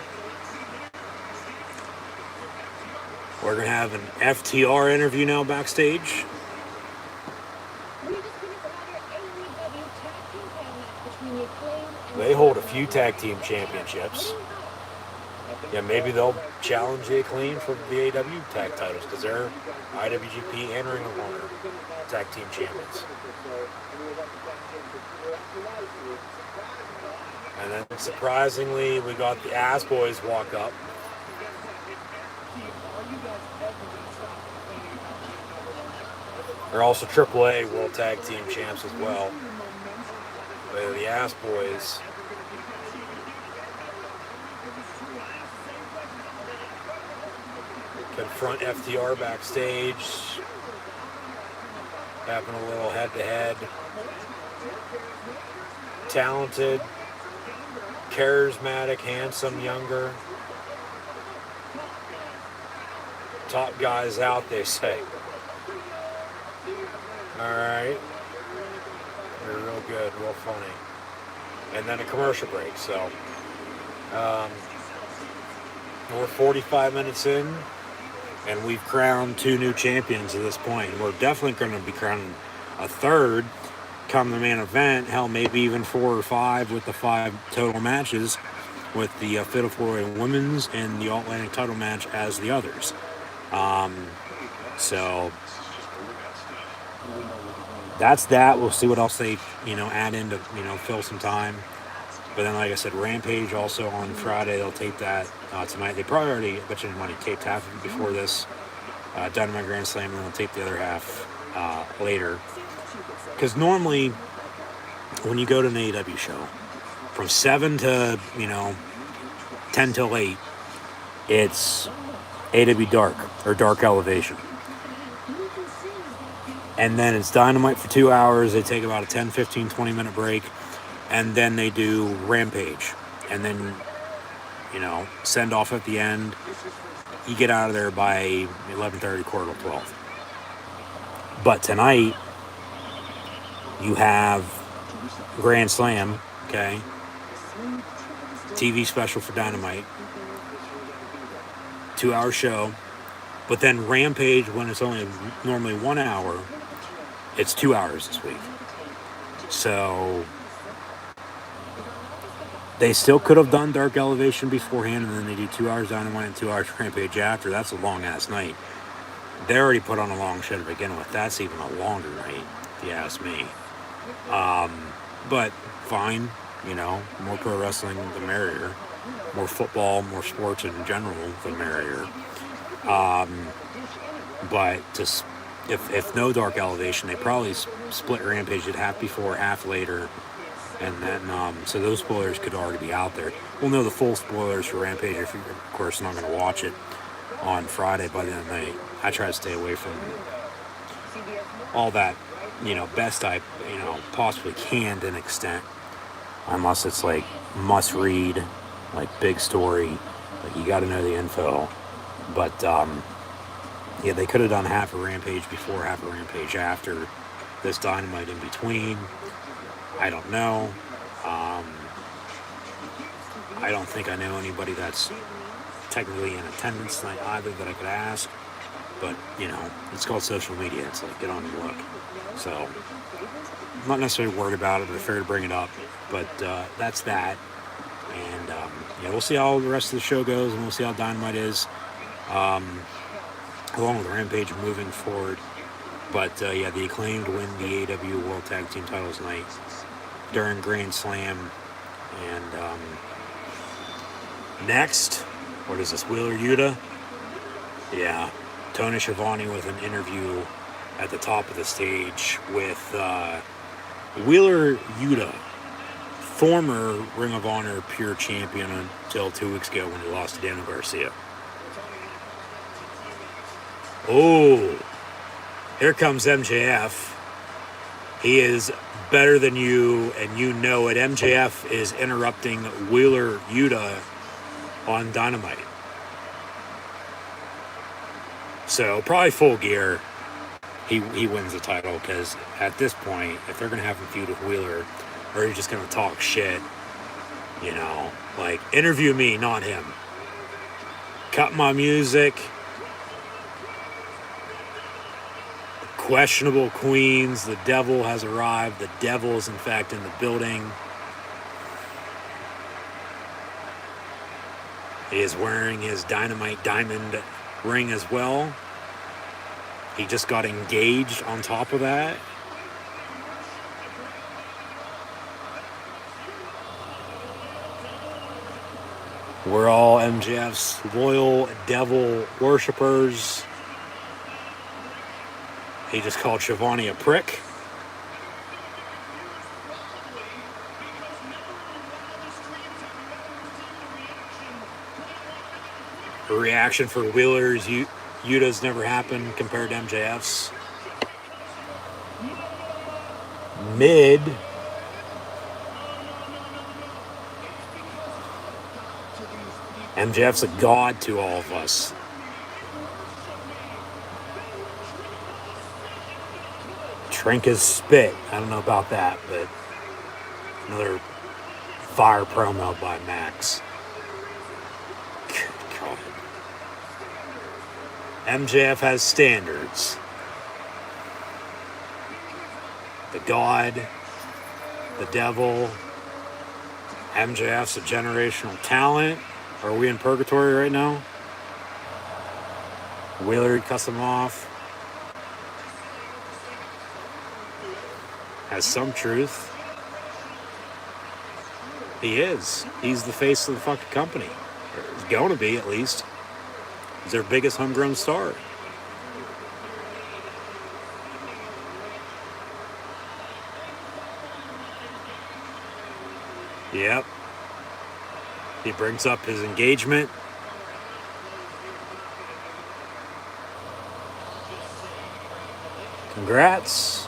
we're going to have an FTR interview now backstage. They hold a few tag team championships. Yeah, maybe they'll challenge the Acclaimed for the AEW tag titles because they're IWGP and Ring of Honor tag team champions. And then surprisingly, we got the Ass Boys walk up. They're also AAA World Tag Team Champs as well. But the Ass Boys confront FTR backstage, having a little head-to-head. Talented, charismatic, handsome, younger. Top guys out, they say. Alright. They're real good, real funny. And then a commercial break, so we're 45 minutes in, and we've crowned 2 new champions at this point. We're definitely going to be crowning a third come the main event. Hell, maybe even 4 or 5 with the 5 total matches, with the Fatal 4-Way Women's and the All-Atlantic title match as the others. So that's that. We'll see what else they, add in to, fill some time. But then, like I said, Rampage also on Friday. They'll tape that tonight. They probably already, I bet you money, taped half of it before this Dynamite Grand Slam, and then they'll tape the other half later. Because normally, when you go to an AEW show, from 7 to, 10 till 8, it's AEW Dark, or Dark Elevation. And then it's Dynamite for 2 hours. They take about a 10, 15, 20-minute break. And then they do Rampage. And then, send off at the end. You get out of there by 11:30, quarter to 12. But tonight, you have Grand Slam, okay? TV special for Dynamite. 2-hour show. But then Rampage, when it's only normally 1 hour, it's 2 hours this week. So they still could have done Dark Elevation beforehand, and then they do 2 hours Dynamite and 2 hours Rampage after. That's a long-ass night. They already put on a long show to begin with. That's even a longer night, if you ask me. But fine, more pro wrestling, the merrier. More football, more sports in general, the merrier. But just if no Dark Elevation, they probably split Rampage at half before, half later, and then so those spoilers could already be out there. We'll know the full spoilers for Rampage if you're, of course, not going to watch it on Friday by the end of the night. I try to stay away from all that, best I, possibly can to an extent, unless it's like must read, like big story, like you got to know the info. But yeah, they could have done half a Rampage before, half a Rampage after, this Dynamite in between. I don't know. I don't think I know anybody that's technically in attendance tonight either that I could ask. But, it's called social media. It's like, get on and look. So, I'm not necessarily worried about it, but I figured to bring it up. But that's that. And, we'll see how the rest of the show goes, and we'll see how Dynamite is, along with Rampage moving forward. But, the Acclaimed win the AEW World Tag Team titles tonight during Grand Slam And next, what is this, Wheeler Yuta? Yeah, Tony Schiavone with an interview at the top of the stage with Wheeler Yuta, former Ring of Honor Pure Champion until 2 weeks ago when he lost to Daniel Garcia. Oh, here comes MJF. He is better than you, and you know it. MJF is interrupting Wheeler Yuta on Dynamite. So probably Full Gear, he wins the title, because at this point, if they're going to have him feud with Wheeler, or you're just going to talk shit, you know, like, interview me, not him. Cut my music. Questionable Queens, the devil has arrived. The devil is in fact in the building. He is wearing his Dynamite diamond ring as well. He just got engaged on top of that. We're all MJF's loyal devil worshippers. He just called Schiavone a prick. A reaction for Wheeler's Yuta's never happened compared to MJF's. Mid. MJF's a god to all of us. Drink his spit. I don't know about that, but another fire promo by Max. Good God. MJF has standards. The God, the devil. MJF's a generational talent. Are we in purgatory right now? Wheeler cuts him off. Has some truth. He is. He's the face of the fucking company. Or he's going to be, at least. He's their biggest homegrown star. Yep. He brings up his engagement. Congrats.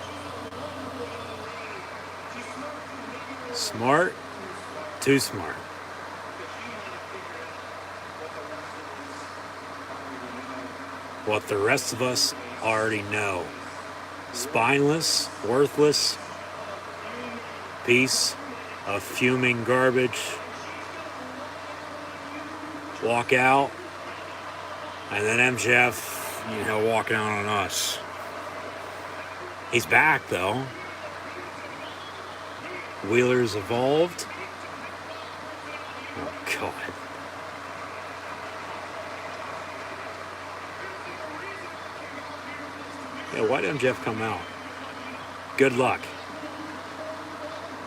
Smart. Too smart. What the rest of us already know. Spineless, worthless piece of fuming garbage. Walk out. And then MJF, walking out on us. He's back, though. Wheeler's evolved. Oh, God. Yeah, why did MJF come out? Good luck.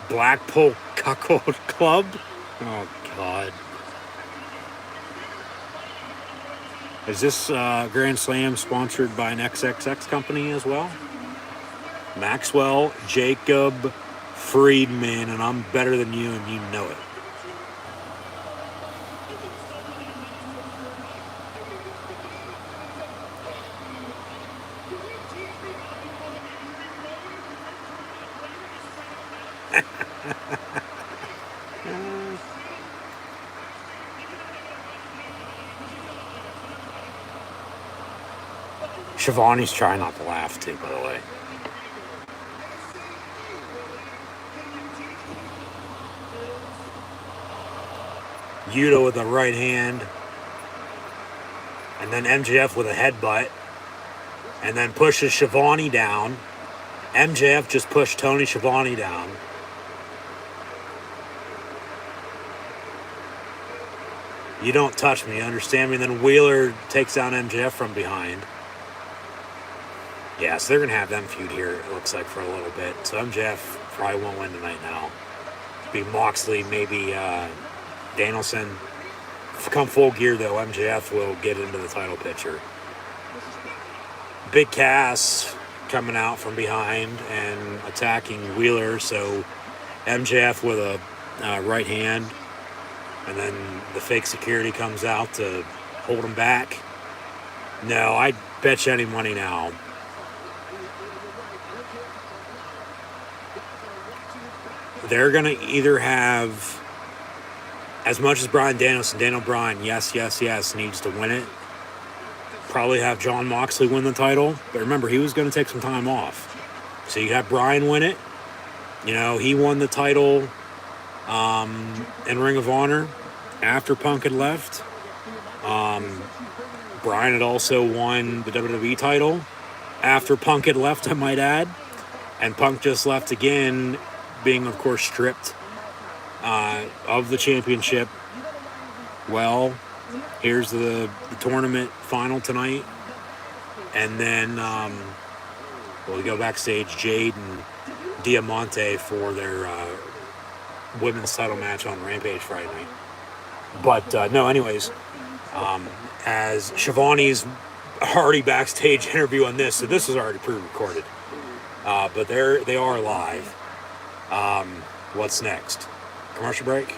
Blackpool Cuckold Club? Oh, God. Is this Grand Slam sponsored by an XXX company as well? Maxwell, Jacob, Friedman, and I'm better than you, and you know it. Shivani's trying not to laugh too, by the way. Yuta with a right hand. And then MJF with a headbutt. And then pushes Schiavone down. MJF just pushed Tony Schiavone down. You don't touch me, you understand me? And then Wheeler takes down MJF from behind. Yeah, so they're going to have them feud here, it looks like, for a little bit. So MJF probably won't win tonight now. be Moxley, maybe Danielson. Come Full Gear, though, MJF will get into the title picture. Big Cass coming out from behind and attacking Wheeler, so MJF with a right hand, and then the fake security comes out to hold him back. No, I bet you any money now. They're going to either have, as much as Bryan Danielson, Daniel Bryan, yes, needs to win it. Probably have Jon Moxley win the title. But remember, he was going to take some time off. So you have Bryan win it. You know, he won the title in Ring of Honor after Punk had left. Bryan had also won the WWE title after Punk had left, I might add. And Punk just left again, being, of course, stripped of the championship. Well, here's the tournament final tonight. And then we'll go backstage, Jade and Diamante for their women's title match on Rampage Friday night. But no, anyways, as Shivani's already backstage interview on this, so this is already pre-recorded. But they are live. What's next? Commercial break?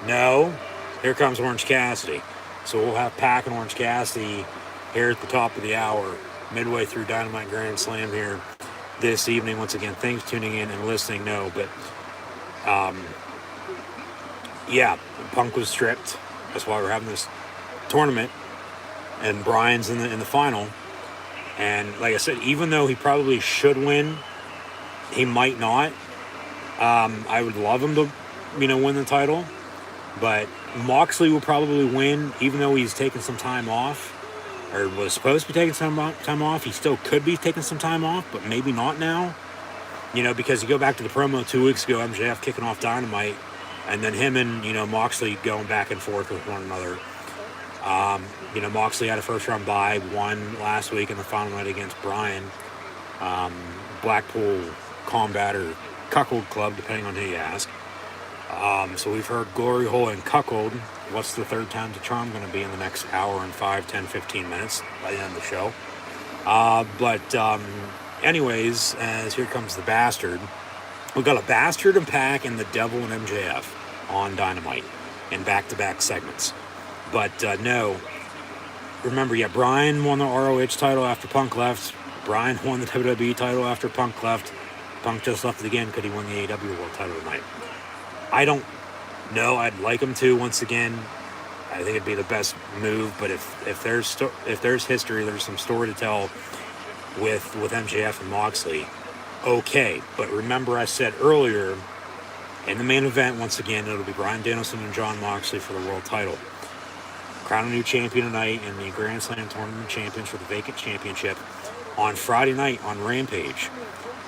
No. Here comes Orange Cassidy. So we'll have Pac and Orange Cassidy here at the top of the hour, midway through Dynamite Grand Slam here this evening. Once again, thanks for tuning in and listening. No, but yeah, Punk was stripped. That's why we're having this tournament, and Bryan's in the final. And like I said, even though he probably should win, he might not. I would love him to, win the title, but Moxley will probably win, even though he's taking some time off, or was supposed to be taking some time off. He still could be taking some time off, but maybe not now. Because you go back to the promo 2 weeks ago, MJF kicking off Dynamite, and then him and, Moxley going back and forth with one another. Moxley had a first-round bye, won last week in the final night against Bryan. Blackpool Combat or Cuckold Club, depending on who you ask. So we've heard Glory Hole and Cuckold. What's the third time to charm going to be in the next hour and 5, 10, 15 minutes by the end of the show? Anyways, as here comes the Bastard. We've got a Bastard and Pac and the Devil and MJF on Dynamite in back-to-back segments. But no, remember, Bryan won the ROH title after Punk left. Bryan won the WWE title after Punk left. Punk just left it again. Could he win the AEW World title tonight? I don't know. I'd like him to once again. I think it'd be the best move. But if there's history, there's some story to tell with MJF and Moxley. Okay, but remember I said earlier in the main event, once again, it'll be Bryan Danielson and Jon Moxley for the world title. Crown a new champion tonight in the Grand Slam Tournament Champions for the vacant championship. On Friday night on Rampage,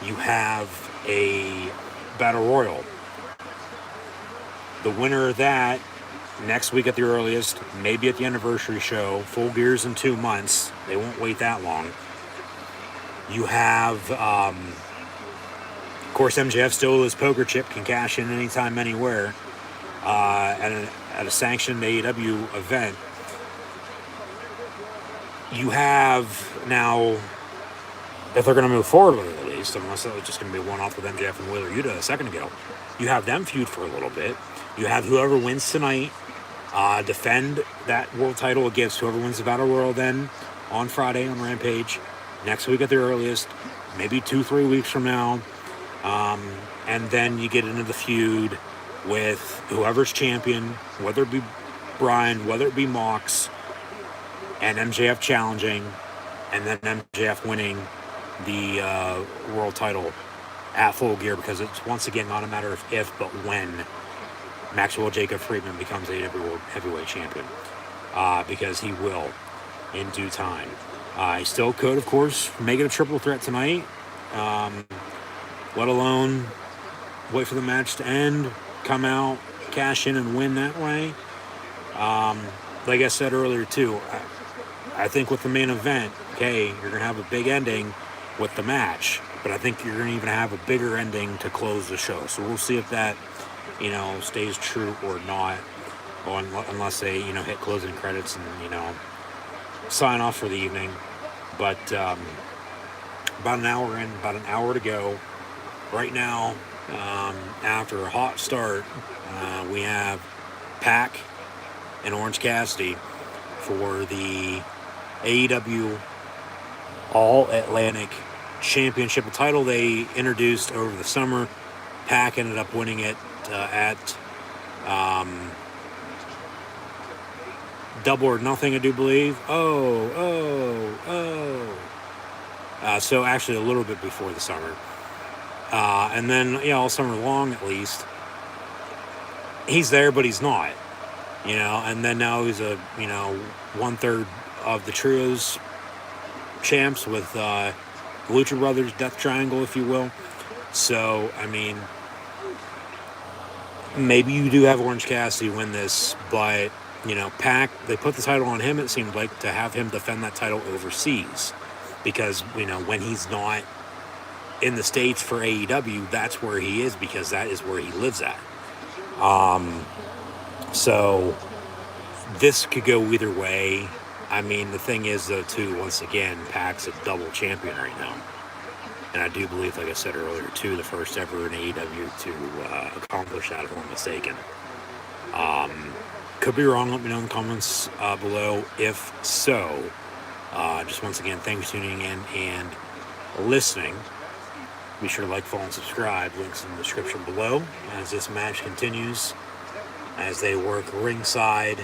you have a Battle Royal. The winner of that, next week at the earliest, maybe at the anniversary show, Full Gear's in 2 months. They won't wait that long. You have, of course, MJF still his poker chip, can cash in anytime, anywhere, at a sanctioned AEW event. You have now, if they're going to move forward with it at least, unless it was just going to be one-off with MJF and Wheeler Yuta a second ago, you have them feud for a little bit. You have whoever wins tonight defend that world title against whoever wins the Battle Royal then on Friday on Rampage. Next week at the earliest, maybe 2-3 weeks from now. And then you get into the feud with whoever's champion, whether it be Bryan, whether it be Mox, and MJF challenging, and then MJF winning the world title at Full Gear, because it's once again not a matter of if, but when Maxwell Jacob Friedman becomes AEW World Heavyweight Champion, because he will in due time. He still could, of course, make it a triple threat tonight, let alone wait for the match to end, come out, cash in, and win that way. Like I said earlier, too, I think with the main event, okay, you're going to have a big ending with the match, but I think you're going to even have a bigger ending to close the show. So we'll see if that stays true or not, or unless they, hit closing credits and, sign off for the evening. But about an hour in, about an hour to go. Right now, after a hot start, we have Pac and Orange Cassidy for the AEW All Atlantic Championship, a title they introduced over the summer. Pac ended up winning it at Double or Nothing, I do believe. So actually a little bit before the summer. And then, all summer long at least, he's there, but he's not. And then now he's a, 1/3 of the trios champs with the Lucha Brothers Death Triangle, if you will. So, I mean, maybe you do have Orange Cassidy win this, but, Pac, they put the title on him, it seemed like, to have him defend that title overseas. Because, when he's not in the States for AEW, that's where he is, because that is where he lives at. So this could go either way. I mean, the thing is, though, too, once again, Pac's a double champion right now. And I do believe, like I said earlier, too, the first ever in AEW to accomplish that, if I'm mistaken. Could be wrong. Let me know in the comments below if so. Just once again, thanks for tuning in and listening. Be sure to like, follow, and subscribe. Links in the description below as this match continues, as they work ringside.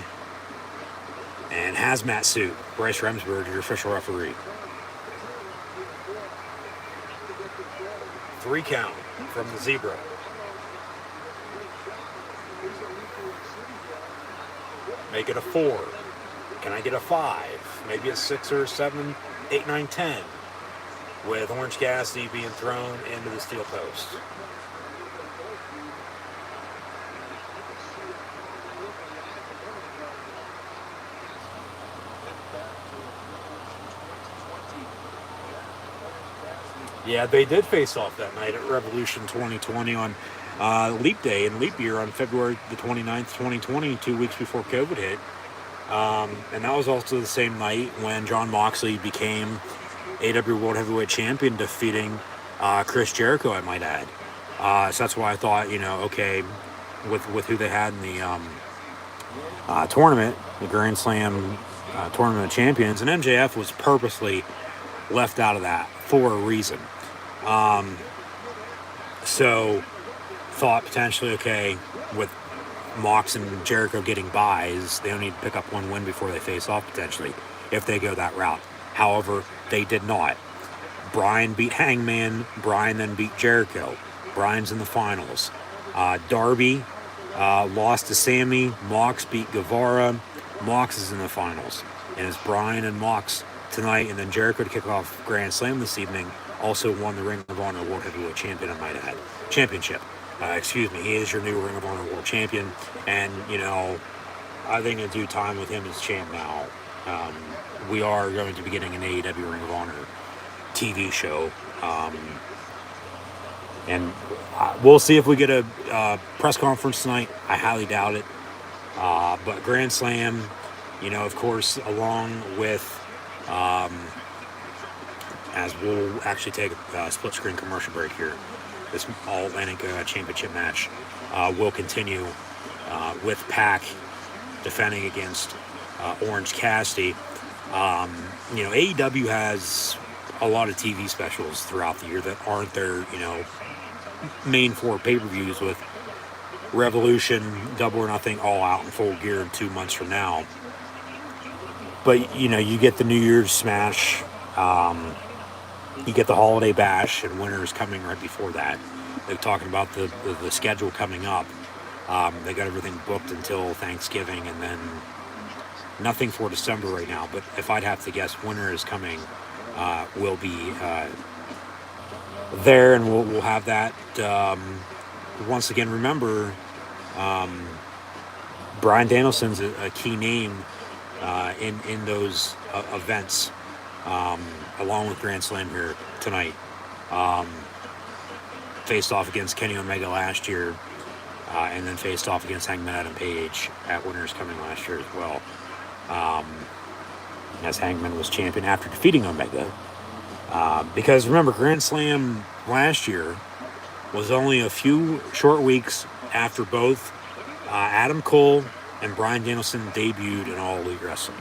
And hazmat suit, Bryce Remsburg, your official referee. 3 count from the Zebra. Make it a 4. Can I get a 5? Maybe a 6 or a 7, 8, 9, 10. With Orange Cassidy being thrown into the steel post. Yeah, they did face off that night at Revolution 2020 on Leap Day and Leap Year on February the 29th, 2020, 2 weeks before COVID hit. And that was also the same night when Jon Moxley became AEW World Heavyweight Champion, defeating Chris Jericho, I might add. So that's why I thought, okay, with who they had in the tournament, the Grand Slam Tournament of Champions, and MJF was purposely left out of that for a reason. So thought potentially, okay, with Mox and Jericho getting buys, they only need to pick up 1 win before they face off potentially, if they go that route. However, they did not. Bryan beat Hangman. Bryan then beat Jericho. Bryan's in the finals. Darby lost to Sammy. Mox beat Guevara. Mox is in the finals. And it's Bryan and Mox tonight, and then Jericho to kick off Grand Slam this evening also won the Ring of Honor World Heavyweight Champion, I might add. Championship. He is your new Ring of Honor World Champion, and, I think in due time with him as champ now, we are going to be getting an AEW Ring of Honor TV show, and we'll see if we get a press conference tonight. I highly doubt it, but Grand Slam, of course, along with as we'll actually take a split screen commercial break here, this All Atlantic Championship match will continue with Pac defending against Orange Cassidy. AEW has a lot of TV specials throughout the year that aren't their, main 4 pay-per-views, with Revolution, Double or Nothing, All Out, and Full Gear in 2 months from now. But, you get the New Year's Smash, you get the Holiday Bash, and Winter's coming right before that. They're talking about the schedule coming up. They got everything booked until Thanksgiving, and then nothing for December right now. But if I'd have to guess, Winter is coming. Will be there, and we'll have that. Once again, remember, Bryan Danielson's a key name in those events, along with Grand Slam here tonight. Faced off against Kenny Omega last year. and then faced off against Hangman Adam Page at Winners Coming last year as well. As Hangman was champion after defeating Omega. Because remember, Grand Slam last year was only a few short weeks after both Adam Cole and Bryan Danielson debuted in All Elite Wrestling.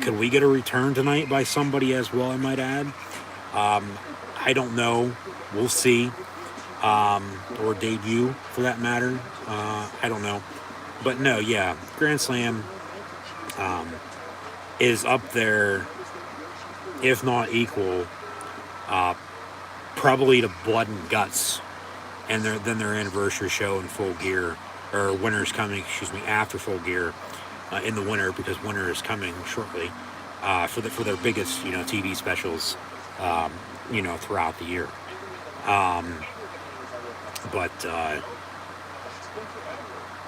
Could we get a return tonight by somebody as well, I might add? I don't know. We'll see. Or debut, for that matter. I don't know. But no, yeah, Grand Slam is up there, if not equal, probably to Blood and Guts, and then their anniversary show in Full Gear, or Winter's Coming, after Full Gear, in the winter, because Winter is coming shortly, for their biggest, TV specials, throughout the year.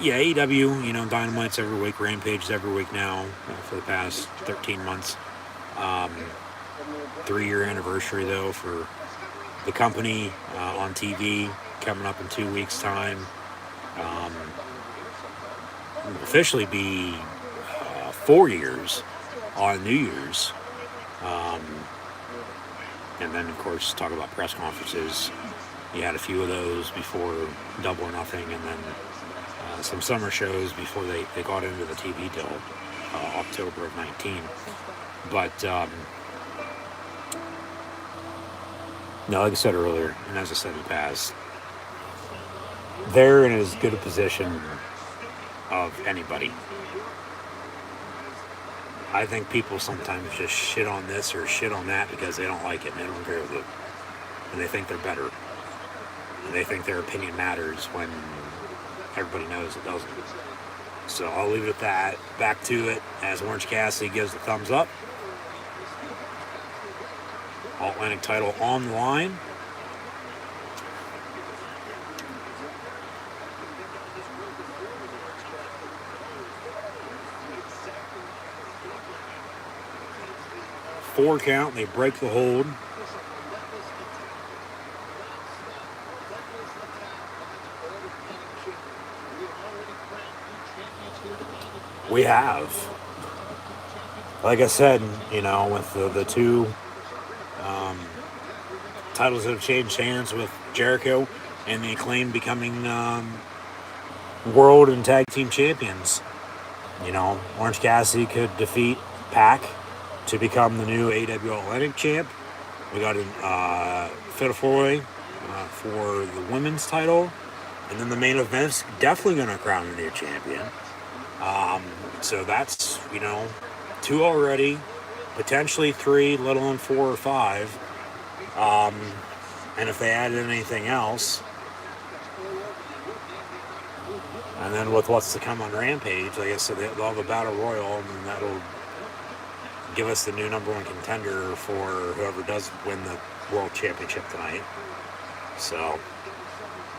Yeah, AEW, Dynamite's every week, Rampage's every week now, for the past 13 months. 3-year anniversary, though, for the company on TV, coming up in 2 weeks' time. Will officially be 4 years on New Year's. And then, of course, talk about press conferences. You had a few of those before Double or Nothing, and then some summer shows before they got into the TV deal, October of 19. But, no, like I said earlier, and as I said in the past, they're in as good a position of anybody. I think people sometimes just shit on this or shit on that because they don't like it and they don't agree with it. And they think they're better. And they think their opinion matters when everybody knows it doesn't. So I'll leave it at that. Back to it as Orange Cassidy gives the thumbs up. All-Atlantic title on the line. Four count, they break the hold. We have. Like I said, with the two titles that have changed hands, with Jericho and the Acclaim becoming world and tag team champions. Orange Cassidy could defeat Pac to become the new AEW All-Atlantic champ. We got a Fatal 4-Way for the women's title. And then the main event's definitely going to crown a new champion. So that's, 2 already. Potentially 3, let alone 4 or 5. And if they added anything else. And then with what's to come on Rampage, like I said, they'll have a Battle Royal, and that'll give us the new number 1 contender for whoever does win the World Championship tonight. So,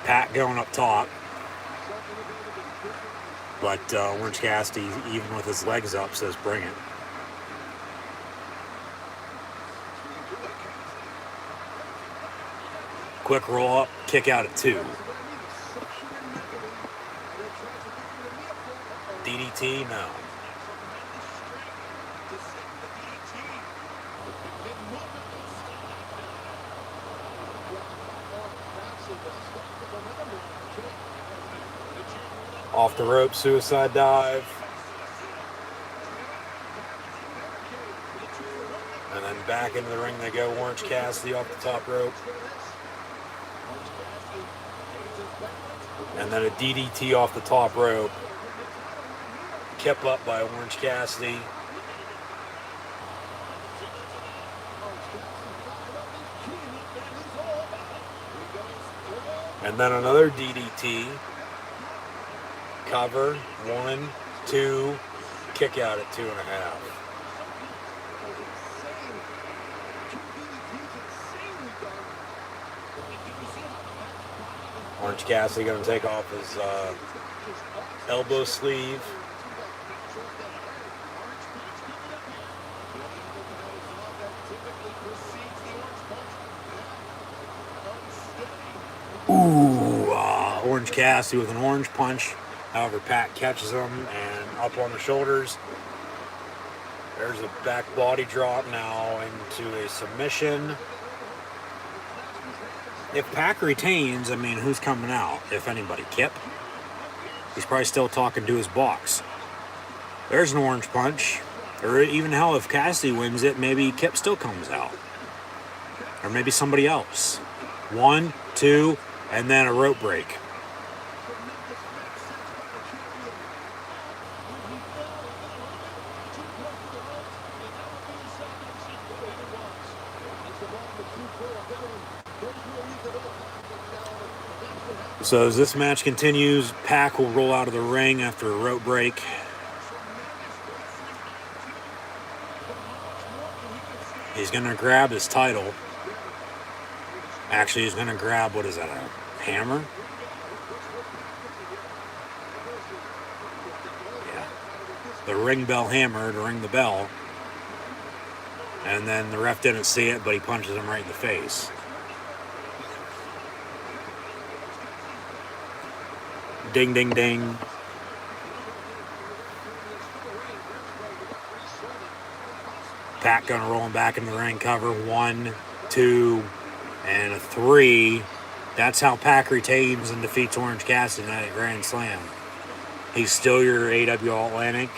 Pat going up top. But Orange Cassidy, even with his legs up, says bring it. Quick roll up, kick out at 2. DDT, no. Off the rope, suicide dive. And then back into the ring they go, Orange Cassidy off the top rope. And then a DDT off the top rope. Kept up by Orange Cassidy. And then another DDT. Cover, 1, 2, kick out at 2.5. Orange Cassidy going to take off his elbow sleeve. Orange Cassidy with an orange punch. However, Pac catches him and up on the shoulders. There's a back body drop now into a submission. If Pac retains, I mean, who's coming out? If anybody, Kip? He's probably still talking to his box. There's an orange punch. Or even hell, if Cassidy wins it, maybe Kip still comes out. Or maybe somebody else. 1, 2, and then a rope break. So as this match continues, Pac will roll out of the ring after a rope break. He's going to grab his title. Actually, he's going to grab, what is that, a hammer? Yeah. The ring bell hammer to ring the bell. And then the ref didn't see it, but he punches him right in the face. Ding, ding, ding. Pac gonna roll him back in the ring, cover 1, 2, and a 3. That's how Pac retains and defeats Orange Cassidy tonight at Grand Slam. He's still your AEW All-Atlantic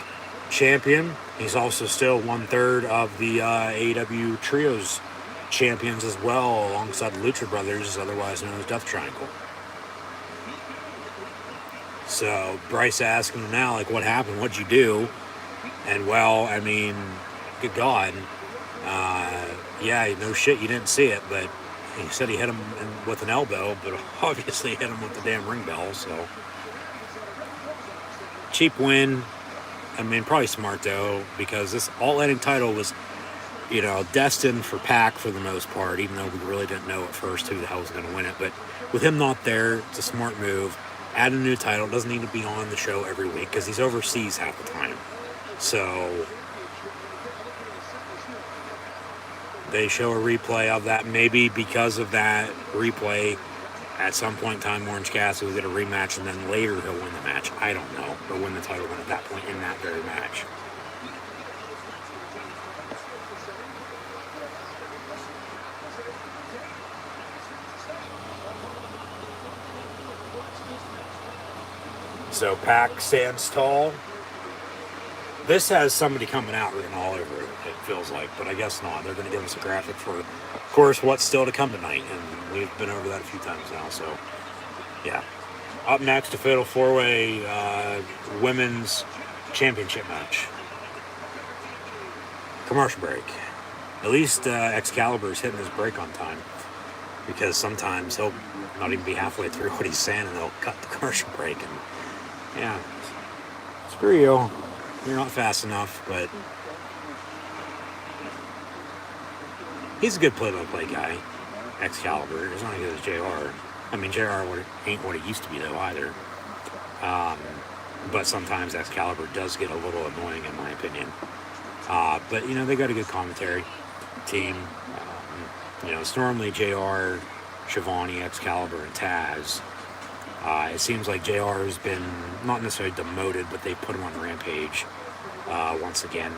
champion. He's also still 1/3 of the AEW Trios champions as well, alongside the Lucha Brothers, otherwise known as Death Triangle. So Bryce asking him now, like, what happened? What'd you do? And, well, I mean, good God. Yeah, no shit, you didn't see it, but he said he hit him with an elbow, but obviously hit him with the damn ring bell, so. Cheap win. I mean, probably smart, though, because this All-Atlantic title was, you know, destined for Pac for the most part, even though we really didn't know at first who the hell was going to win it. But with him not there, it's a smart move. Add a new title. Doesn't need to be on the show every week because he's overseas half the time. So they show a replay of that. Maybe because of that replay, at some point in time, Orange Cassidy will get a rematch, and then later he'll win the match. I don't know. Or win the title at that point in that very match. So Pac stands tall. This has somebody coming out written all over it, it feels like, but I guess not. They're going to give us a graphic for, of course, what's still to come tonight, and we've been over that a few times now, so, yeah. Up next, a Fatal 4-Way Women's Championship match. Commercial break. At least Excalibur's hitting his break on time, because sometimes he'll not even be halfway through what he's saying, and they'll cut the commercial break, and yeah, screw you. You're not fast enough, but he's a good play-by-play guy, Excalibur. He's not as good as JR. I mean, JR ain't what he used to be, though, either. But sometimes Excalibur does get a little annoying, in my opinion. But, you know, they got a good commentary team. You know, it's normally JR, Shivani, Excalibur, and Taz. It seems like JR has been not necessarily demoted, but they put him on Rampage once again.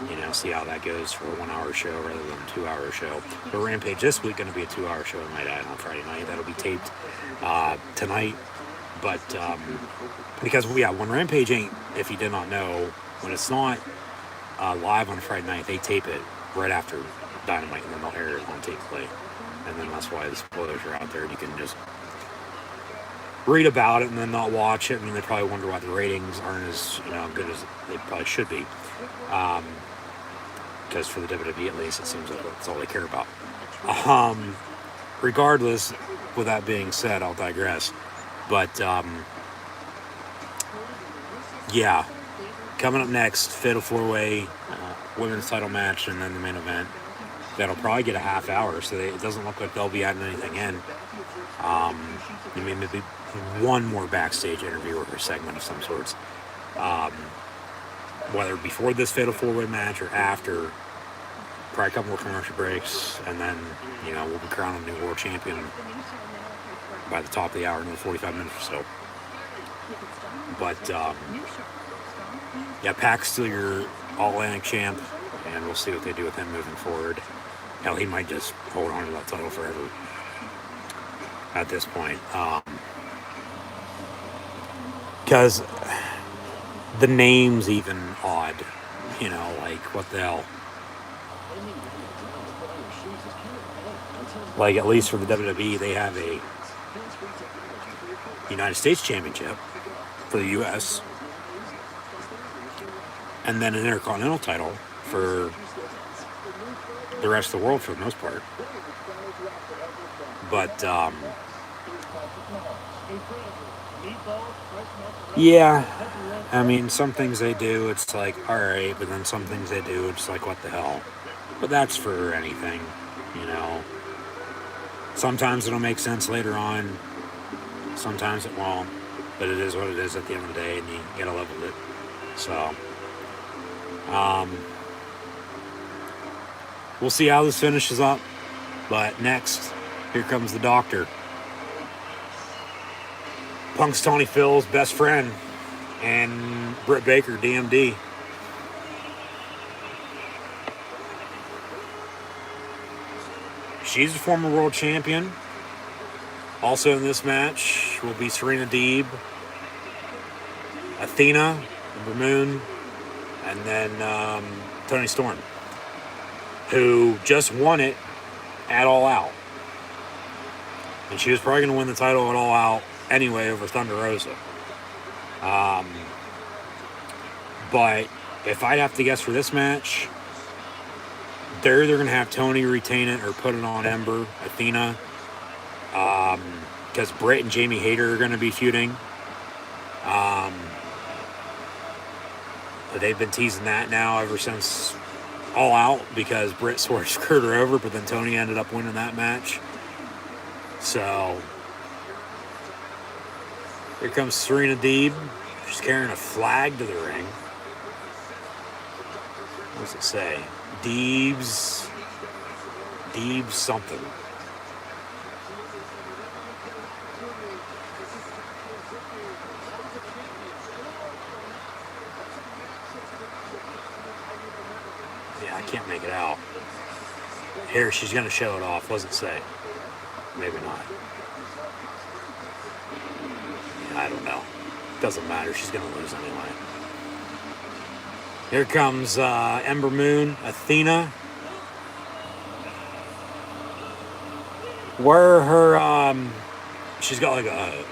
You know, see how that goes for a 1-hour show rather than a 2-hour show. But Rampage this week going to be a 2-hour show, might add, on Friday night. That'll be taped tonight. But because, yeah, when Rampage ain't, if you did not know, when it's not live on Friday night, they tape it right after Dynamite, and then they'll air it on tape play. And then that's why the spoilers are out there. You can just read about it and then not watch it, and they probably wonder why the ratings aren't as, you know, good as they probably should be. Because for the WWE, at least, it seems like that's all they care about. Regardless, with that being said, I'll digress. But yeah, coming up next, Fatal 4-Way women's title match, and then the main event. That'll probably get a half hour, so it doesn't look like they'll be adding anything in. Maybe one more backstage interview or a segment of some sorts. Whether before this Fatal 4-Way match or after, probably a couple more commercial breaks, and then, you know, we'll be crowning a new world champion by the top of the hour, another 45 minutes or so. But, yeah, Pac's still your All-Atlantic champ, and we'll see what they do with him moving forward. Hell, he might just hold on to that title forever at this point. Because the name's even odd. You know, like, what the hell? Like, at least for the WWE, they have a United States Championship for the U.S. and then an Intercontinental title for the rest of the world for the most part. But, yeah, I mean, some things they do, it's like, alright, but then some things they do, it's like, what the hell? But that's for anything, you know. Sometimes it'll make sense later on, sometimes it won't, but it is what it is at the end of the day, and you gotta live with it. So, we'll see how this finishes up, but next, here comes the Doctor. Punk's Tony Phil's best friend, and Britt Baker, DMD. She's a former world champion. Also in this match will be Serena Deeb, Athena, Ember Moon, and then Toni Storm, who just won it at All Out. And she was probably going to win the title at All Out anyway over Thunder Rosa. But if I'd have to guess for this match, they're either going to have Tony retain it or put it on Ember, Athena, because Britt and Jamie Hayter are going to be feuding. They've been teasing that now ever since All Out, because Britt sort of screwed her over, but then Tony ended up winning that match. So here comes Serena Deeb. She's carrying a flag to the ring. What does it say? Deeb's something. Yeah, I can't make it out. Here, she's going to show it off. What does it say? Maybe not. Yeah, I don't know. Doesn't matter. She's going to lose anyway. Here comes Ember Moon, Athena. Where her, she's got like a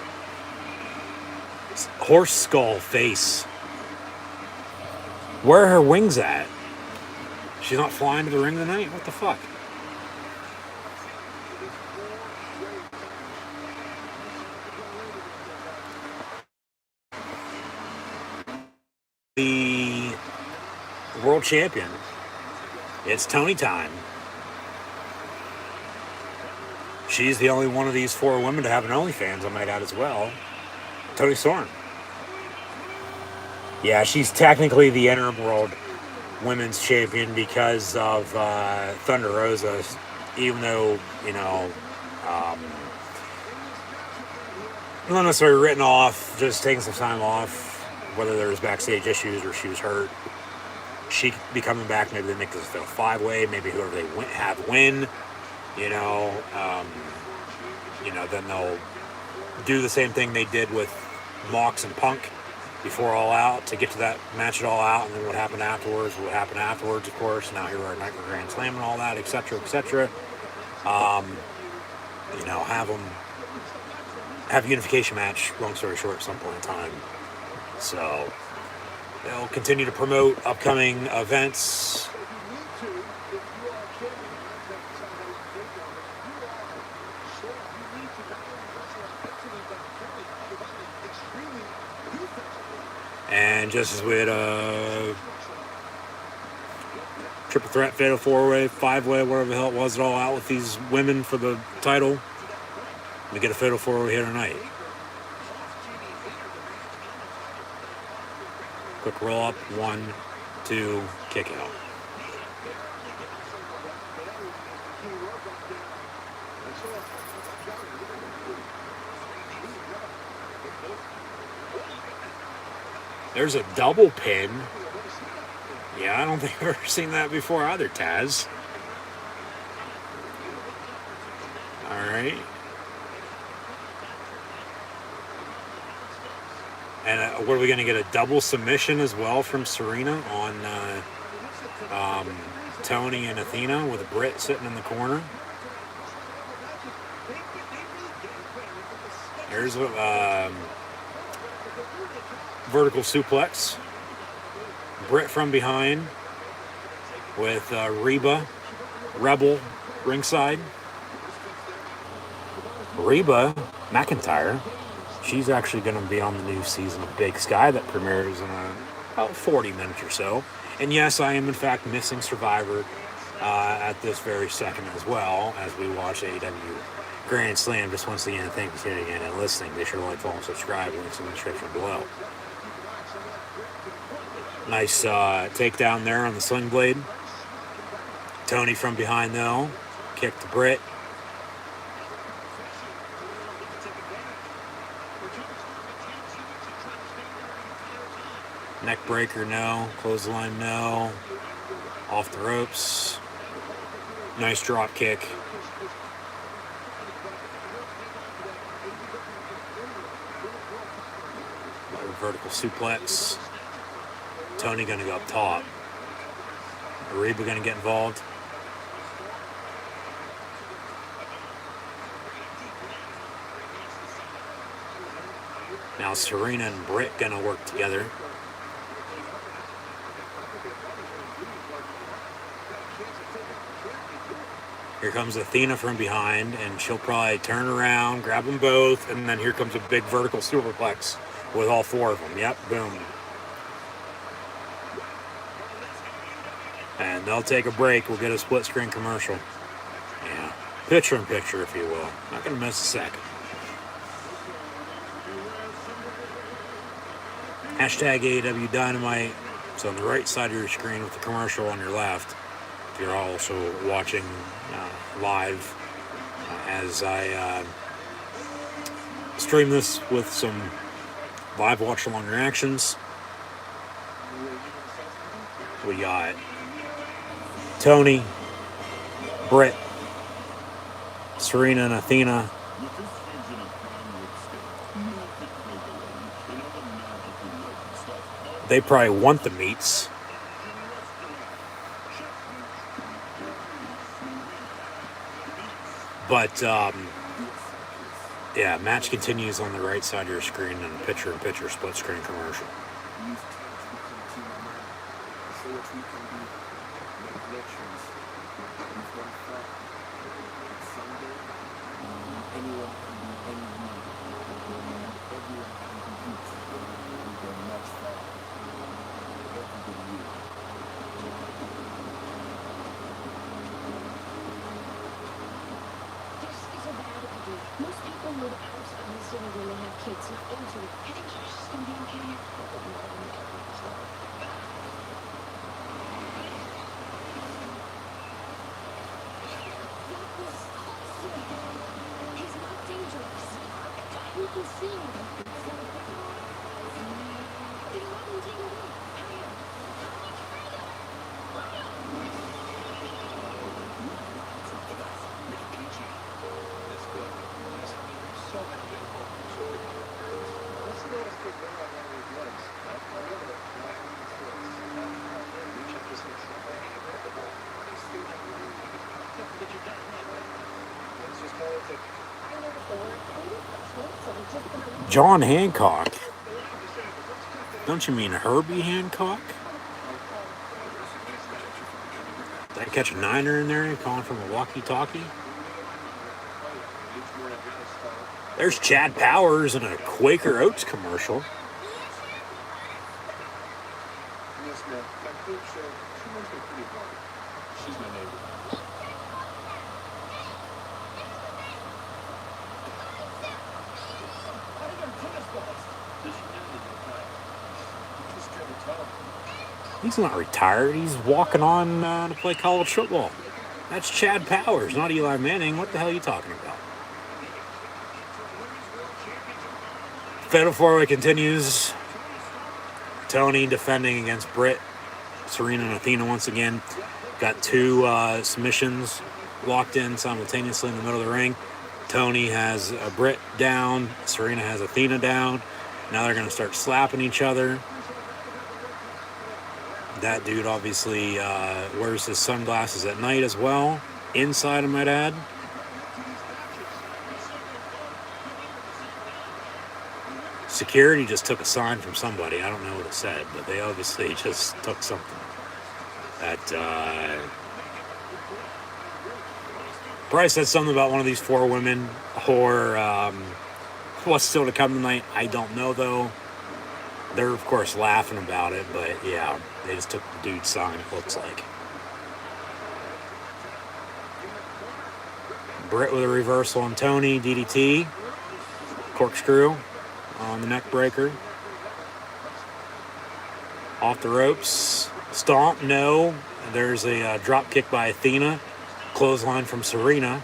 horse skull face. Where are her wings at? She's not flying to the ring tonight? What the fuck? The world champion. It's Tony time. She's the only one of these four women to have an OnlyFans, I might add as well. Toni Storm. Yeah, she's technically the interim world women's champion because of Thunder Rosa, even though, you know, not necessarily written off, just taking some time off, whether there was backstage issues or she was hurt. She be coming back, maybe they make this a five-way, maybe whoever they win, then they'll do the same thing they did with Mox and Punk before All Out to get to that match at All Out, and then what happened afterwards, of course. Now here we are at Night for Grand Slam and all that, etc., etc. Have a unification match, long story short, at some point in time. So they'll continue to promote upcoming events. And just as we had a triple threat, fatal four-way, five-way, whatever the hell it was, All Out with these women for the title, we get a fatal four-way here tonight. Quick roll up, 1, 2, kick out. There's a double pin. Yeah, I don't think I've ever seen that before either, Taz. All right. And what are we going to get? A double submission as well from Serena on Tony and Athena with Britt sitting in the corner. There's a vertical suplex. Britt from behind with Reba, Rebel, ringside. Reba McIntyre, she's actually going to be on the new season of Big Sky that premieres in about 40 minutes or so. And yes, I am in fact missing Survivor at this very second as well as we watch AEW Grand Slam. Just once again, thank you for tuning in and listening. Be sure to like, follow, and subscribe. Links in the description below. Nice takedown there on the Sling Blade. Tony from behind though, kick to Britt. Neck breaker, no. Clothesline, no. Off the ropes. Nice drop kick. Another vertical suplex. Tony gonna go up top. Reba gonna get involved. Now Serena and Britt gonna work together. Here comes Athena from behind, and she'll probably turn around, grab them both, and then here comes a big vertical superplex with all four of them. Yep, boom. And they'll take a break. We'll get a split screen commercial. Yeah, picture in picture, if you will. Not going to miss a second. Hashtag AEW Dynamite. It's on the right side of your screen with the commercial on your left. If you're also watching live as I stream this with some live watch along reactions. We got Tony, Britt, Serena, and Athena. They probably want the meats. But, yeah, match continues on the right side of your screen in picture-in-picture split-screen commercial. Most people would honestly when they have kids so into it. I think you're just gonna be okay. He's not dangerous. You can see him. They let him take it away. John Hancock. Don't you mean Herbie Hancock? Did I catch a niner in there calling from a walkie-talkie? There's Chad Powers in a Quaker Oats commercial. She's my neighbor. He's not retired. He's walking on to play college football. That's Chad Powers, not Eli Manning. What the hell are you talking about? Fatal 4-Way continues. Tony defending against Britt. Serena and Athena once again. Got two submissions locked in simultaneously in the middle of the ring. Tony has Britt down. Serena has Athena down. Now they're going to start slapping each other. That dude obviously wears his sunglasses at night as well. Inside, I might add. Security just took a sign from somebody. I don't know what it said, but they obviously just took something. That probably said something about one of these four women, or what's still to come tonight. I don't know, though. They're, of course, laughing about it, but yeah, they just took the dude's sign, it looks like. Britt with a reversal on Tony, DDT, corkscrew on the neck breaker. Off the ropes, stomp, no. There's a drop kick by Athena, clothesline from Serena.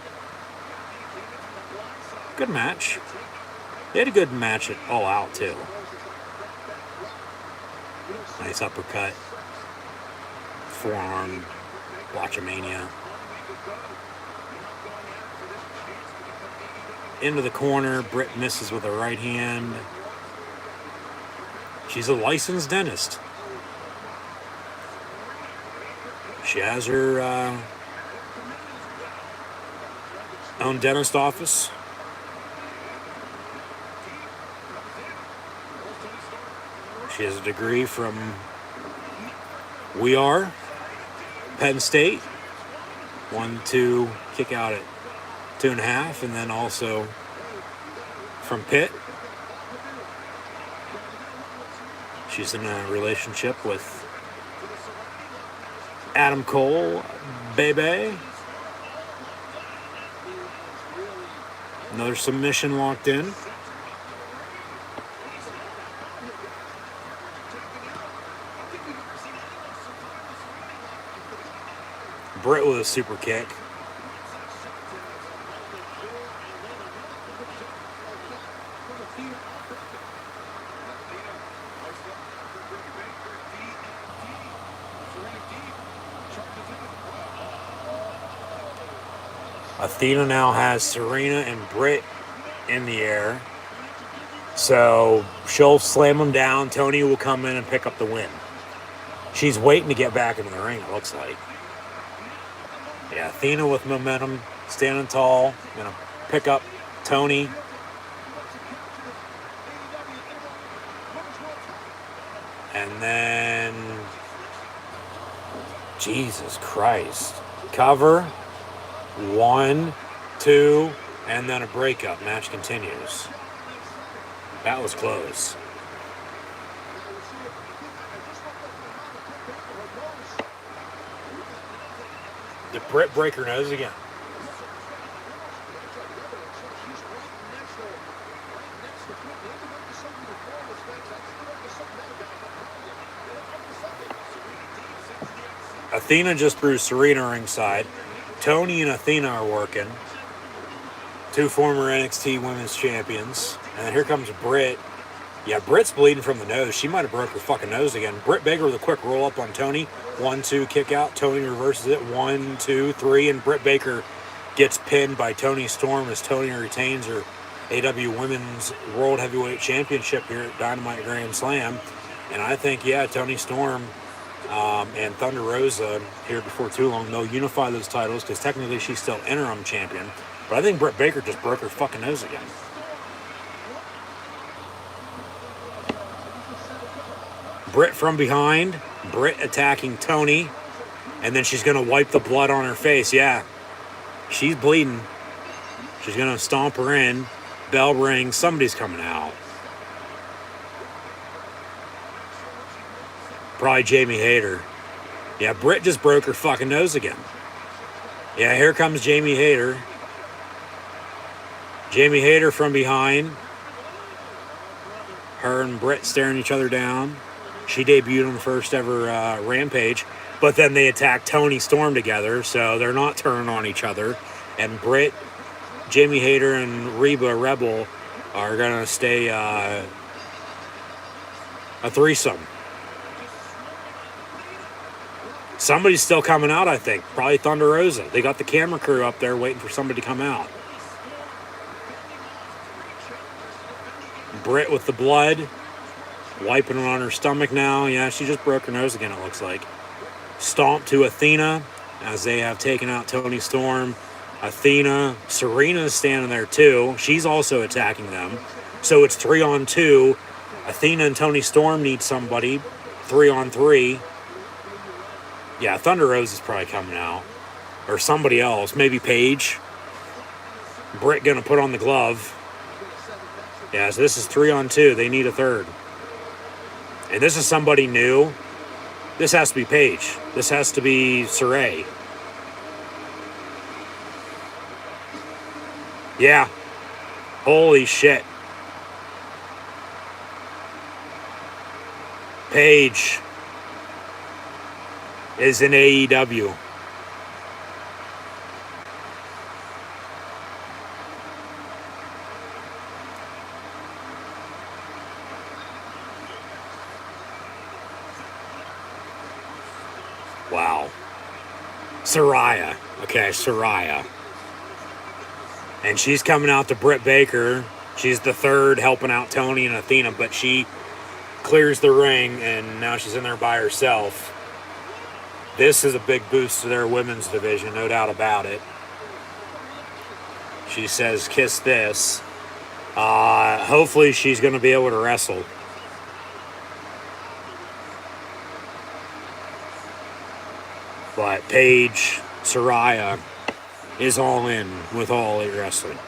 Good match. They had a good match at All Out, too. Nice uppercut. Forearm. Watchamania. Into the corner. Britt misses with her right hand. She's a licensed dentist. She has her own dentist office. She has a degree from Penn State. 1-2 kick out at 2.5, and then also from Pitt. She's in a relationship with Adam Cole, baby. Another submission locked in. Britt with a super kick. Athena now has Serena and Britt in the air. So she'll slam them down. Tony will come in and pick up the win. She's waiting to get back into the ring, it looks like. Yeah, Athena with momentum, standing tall. Gonna pick up Tony. And then, Jesus Christ. Cover. 1, 2, and then a breakup. Match continues. That was close. Did Britt break her nose again? Athena just bruised Serena ringside. Tony and Athena are working. Two former NXT Women's Champions. And then here comes Britt. Yeah, Britt's bleeding from the nose. She might have broke her fucking nose again. Britt Baker with a quick roll up on Tony. 1-2 kick out. Tony reverses it. 1-2 3, and Britt Baker gets pinned by Toni Storm as Tony retains her AEW Women's World Heavyweight Championship here at Dynamite Grand Slam. And I think, yeah, Toni Storm and Thunder Rosa here before too long, they'll unify those titles because technically she's still interim champion. But I think Britt Baker just broke her fucking nose again. Britt from behind. Britt attacking Tony. And then she's going to wipe the blood on her face. Yeah. She's bleeding. She's going to stomp her in. Bell rings. Somebody's coming out. Probably Jamie Hayter. Yeah, Britt just broke her fucking nose again. Yeah, here comes Jamie Hayter. Jamie Hayter from behind. Her and Britt staring each other down. She debuted on the first ever Rampage. But then they attacked Toni Storm together, so they're not turning on each other. And Britt, Jamie Hayter, and Reba Rebel are going to stay a threesome. Somebody's still coming out, I think. Probably Thunder Rosa. They got the camera crew up there waiting for somebody to come out. Britt with the blood. Wiping it on her stomach now. Yeah, she just broke her nose again, it looks like. Stomp to Athena as they have taken out Toni Storm. Athena. Serena's standing there too. She's also attacking them. So it's 3-on-2. Athena and Toni Storm need somebody. 3-on-3. Yeah, Thunder Rose is probably coming out. Or somebody else. Maybe Paige. Britt gonna put on the glove. Yeah, so this is 3-on-2. They need a third. And this is somebody new. This has to be Paige. This has to be Saray. Yeah. Holy shit. Paige is in AEW. Wow. Saraya. Okay, Saraya. And she's coming out to Britt Baker. She's the third helping out Toni and Athena, but she clears the ring, and now she's in there by herself. This is a big boost to their women's division, no doubt about it. She says, kiss this. Hopefully she's going to be able to wrestle. But Paige, Saraya is all in with All Elite Wrestling.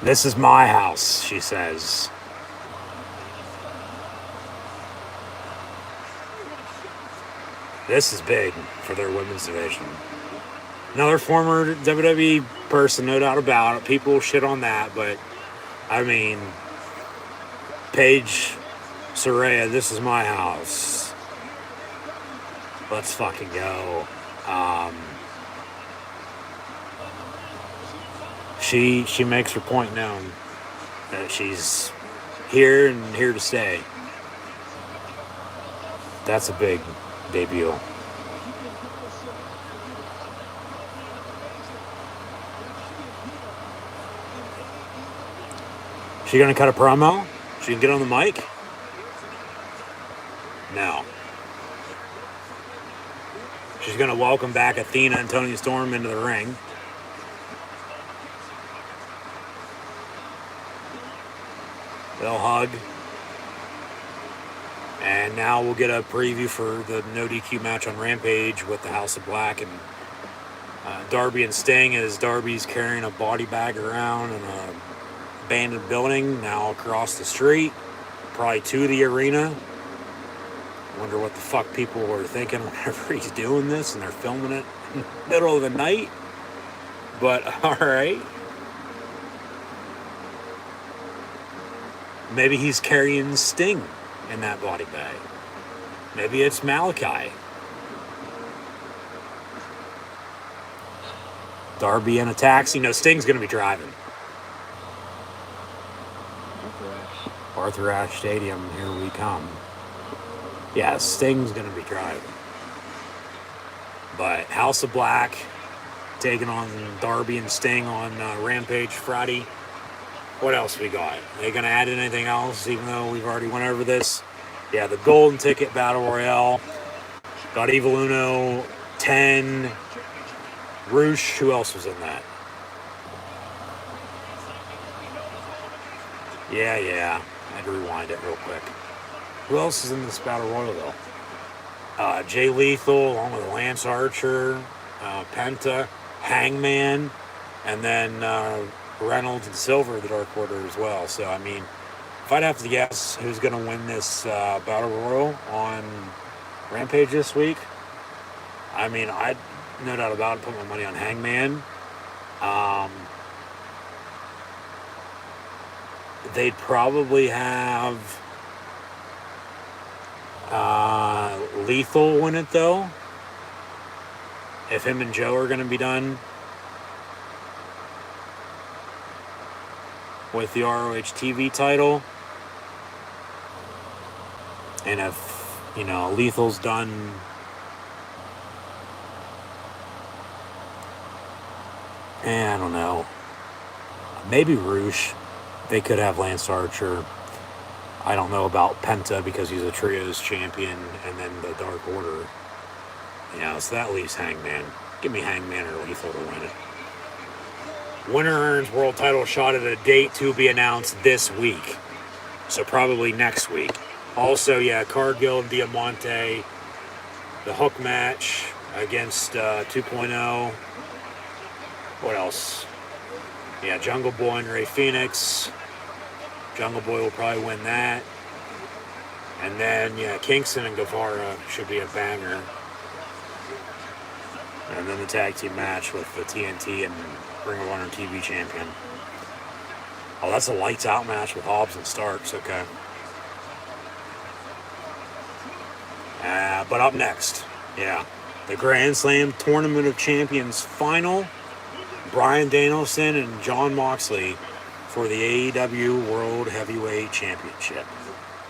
This is my house, she says. This is big for their women's division. Another former WWE person, no doubt about it. People shit on that, but I mean, Paige, Saraya, this is my house. Let's fucking go. She makes her point known that she's here and here to stay. That's a big debut. She gonna cut a promo? She can get on the mic? No. She's gonna welcome back Athena and Toni Storm into the ring. They'll hug. And now we'll get a preview for the no DQ match on Rampage with the House of Black and Darby and Sting, as Darby's carrying a body bag around in a abandoned building now across the street, probably to the arena. Wonder what the fuck people were thinking whenever he's doing this and they're filming it in the middle of the night. But alright. Maybe he's carrying Sting in that body bag. Maybe it's Malachi. Darby in a taxi. No, Sting's going to be driving. Arthur Ashe Stadium, here we come. Yeah, Sting's going to be driving. But House of Black taking on Darby and Sting on Rampage Friday. What else we got? Are they going to add anything else, even though we've already went over this? Yeah, the Golden Ticket Battle Royale. Got Evil Uno, 10, Roosh. Who else was in that? Yeah. I had to rewind it real quick. Who else is in this Battle Royal, though? Jay Lethal, along with Lance Archer, Penta, Hangman, and then Reynolds and Silver, the Dark Order as well. So, I mean, if I'd have to guess who's going to win this Battle Royal on Rampage this week, I mean, I'd no doubt about it put my money on Hangman. They'd probably have Lethal win it, though, if him and Joe are going to be done. with the ROH TV title. And if, Lethal's done, I don't know, maybe Roosh. They could have Lance Archer. I don't know about Penta because he's a trios champion, and then the Dark Order. So that leaves Hangman. Give me Hangman or Lethal to win it. Winner earns world title shot at a date to be announced this week. So probably next week. Also, Cargill and Diamante. The hook match against 2.0. What else? Jungle Boy and Ray Phoenix. Jungle Boy will probably win that. And then, Kingston and Guevara should be a banger. And then the tag team match with the TNT and Ring of Honor TV champion. Oh, that's a lights out match with Hobbs and Starks. Okay. But up next, the Grand Slam Tournament of Champions final. Bryan Danielson and Jon Moxley for the AEW World Heavyweight Championship.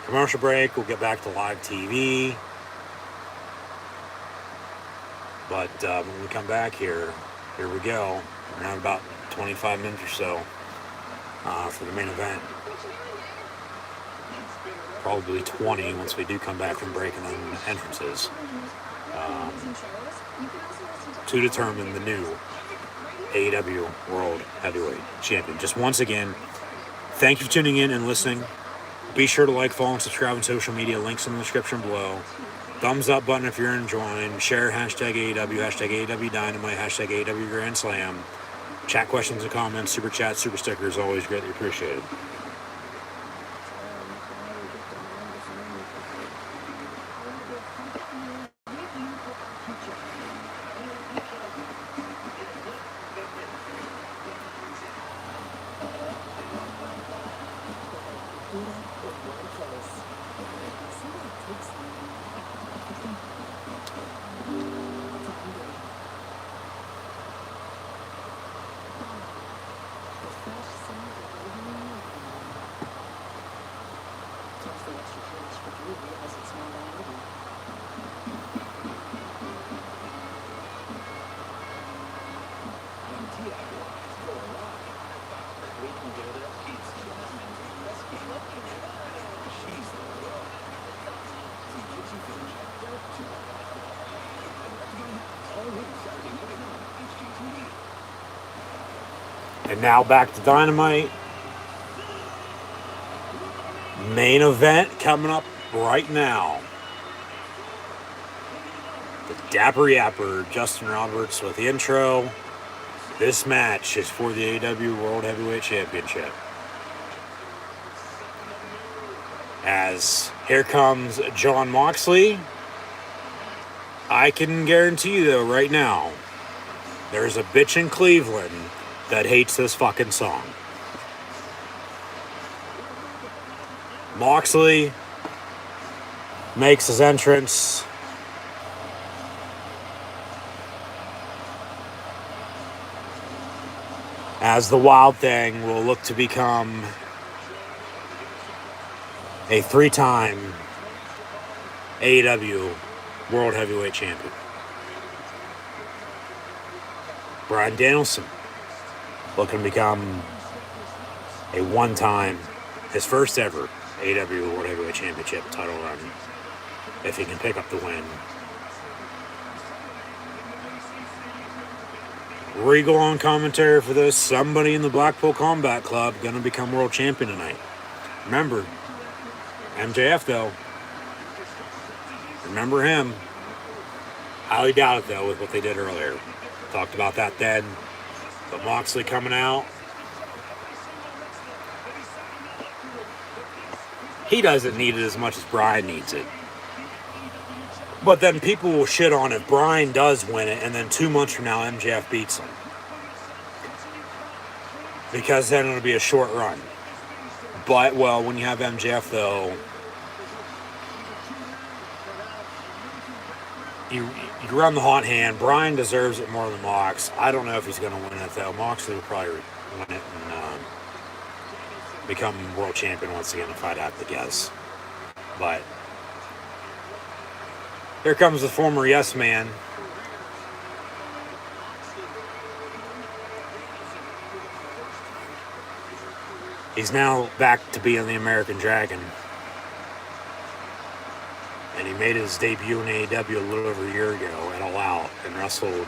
Commercial break. We'll get back to live TV. But when we come back here we go. We're going to have about 25 minutes or so for the main event. Probably 20 once we do come back from breaking on entrances. To determine the new AEW World Heavyweight Champion. Just once again, thank you for tuning in and listening. Be sure to like, follow, and subscribe on social media. Links in the description below. Thumbs up button if you're enjoying. Share hashtag AEW, hashtag AEW Dynamite, hashtag AEW Grand Slam. Chat questions and comments, super chats, super stickers, always greatly appreciated. And now back to Dynamite. Main event coming up right now. The Dapper Yapper, Justin Roberts with the intro. This match is for the AEW World Heavyweight Championship. As here comes Jon Moxley. I can guarantee you though right now, there's a bitch in Cleveland that hates this fucking song. Moxley makes his entrance. As the Wild Thing will look to become a 3-time AEW World Heavyweight Champion. Bryan Danielson looking to become a 1-time, his first ever AEW World Heavyweight Championship title run, if he can pick up the win. Regal on commentary for this. Somebody in the Blackpool Combat Club going to become world champion tonight. Remember, MJF though. Remember him. Highly doubt it though with what they did earlier. Talked about that then. But Moxley coming out. He doesn't need it as much as Bryan needs it. But then people will shit on if Bryan does win it and then 2 months from now MJF beats him. Because then it'll be a short run. But, well, when you have MJF though, you run the hot hand. Bryan deserves it more than Mox. I don't know if he's going to win it though. Moxley will probably win it become world champion once again, if I'd have to guess. But here comes the former Yes Man. He's now back to being the American Dragon. And he made his debut in AEW a little over a year ago at All Out and wrestled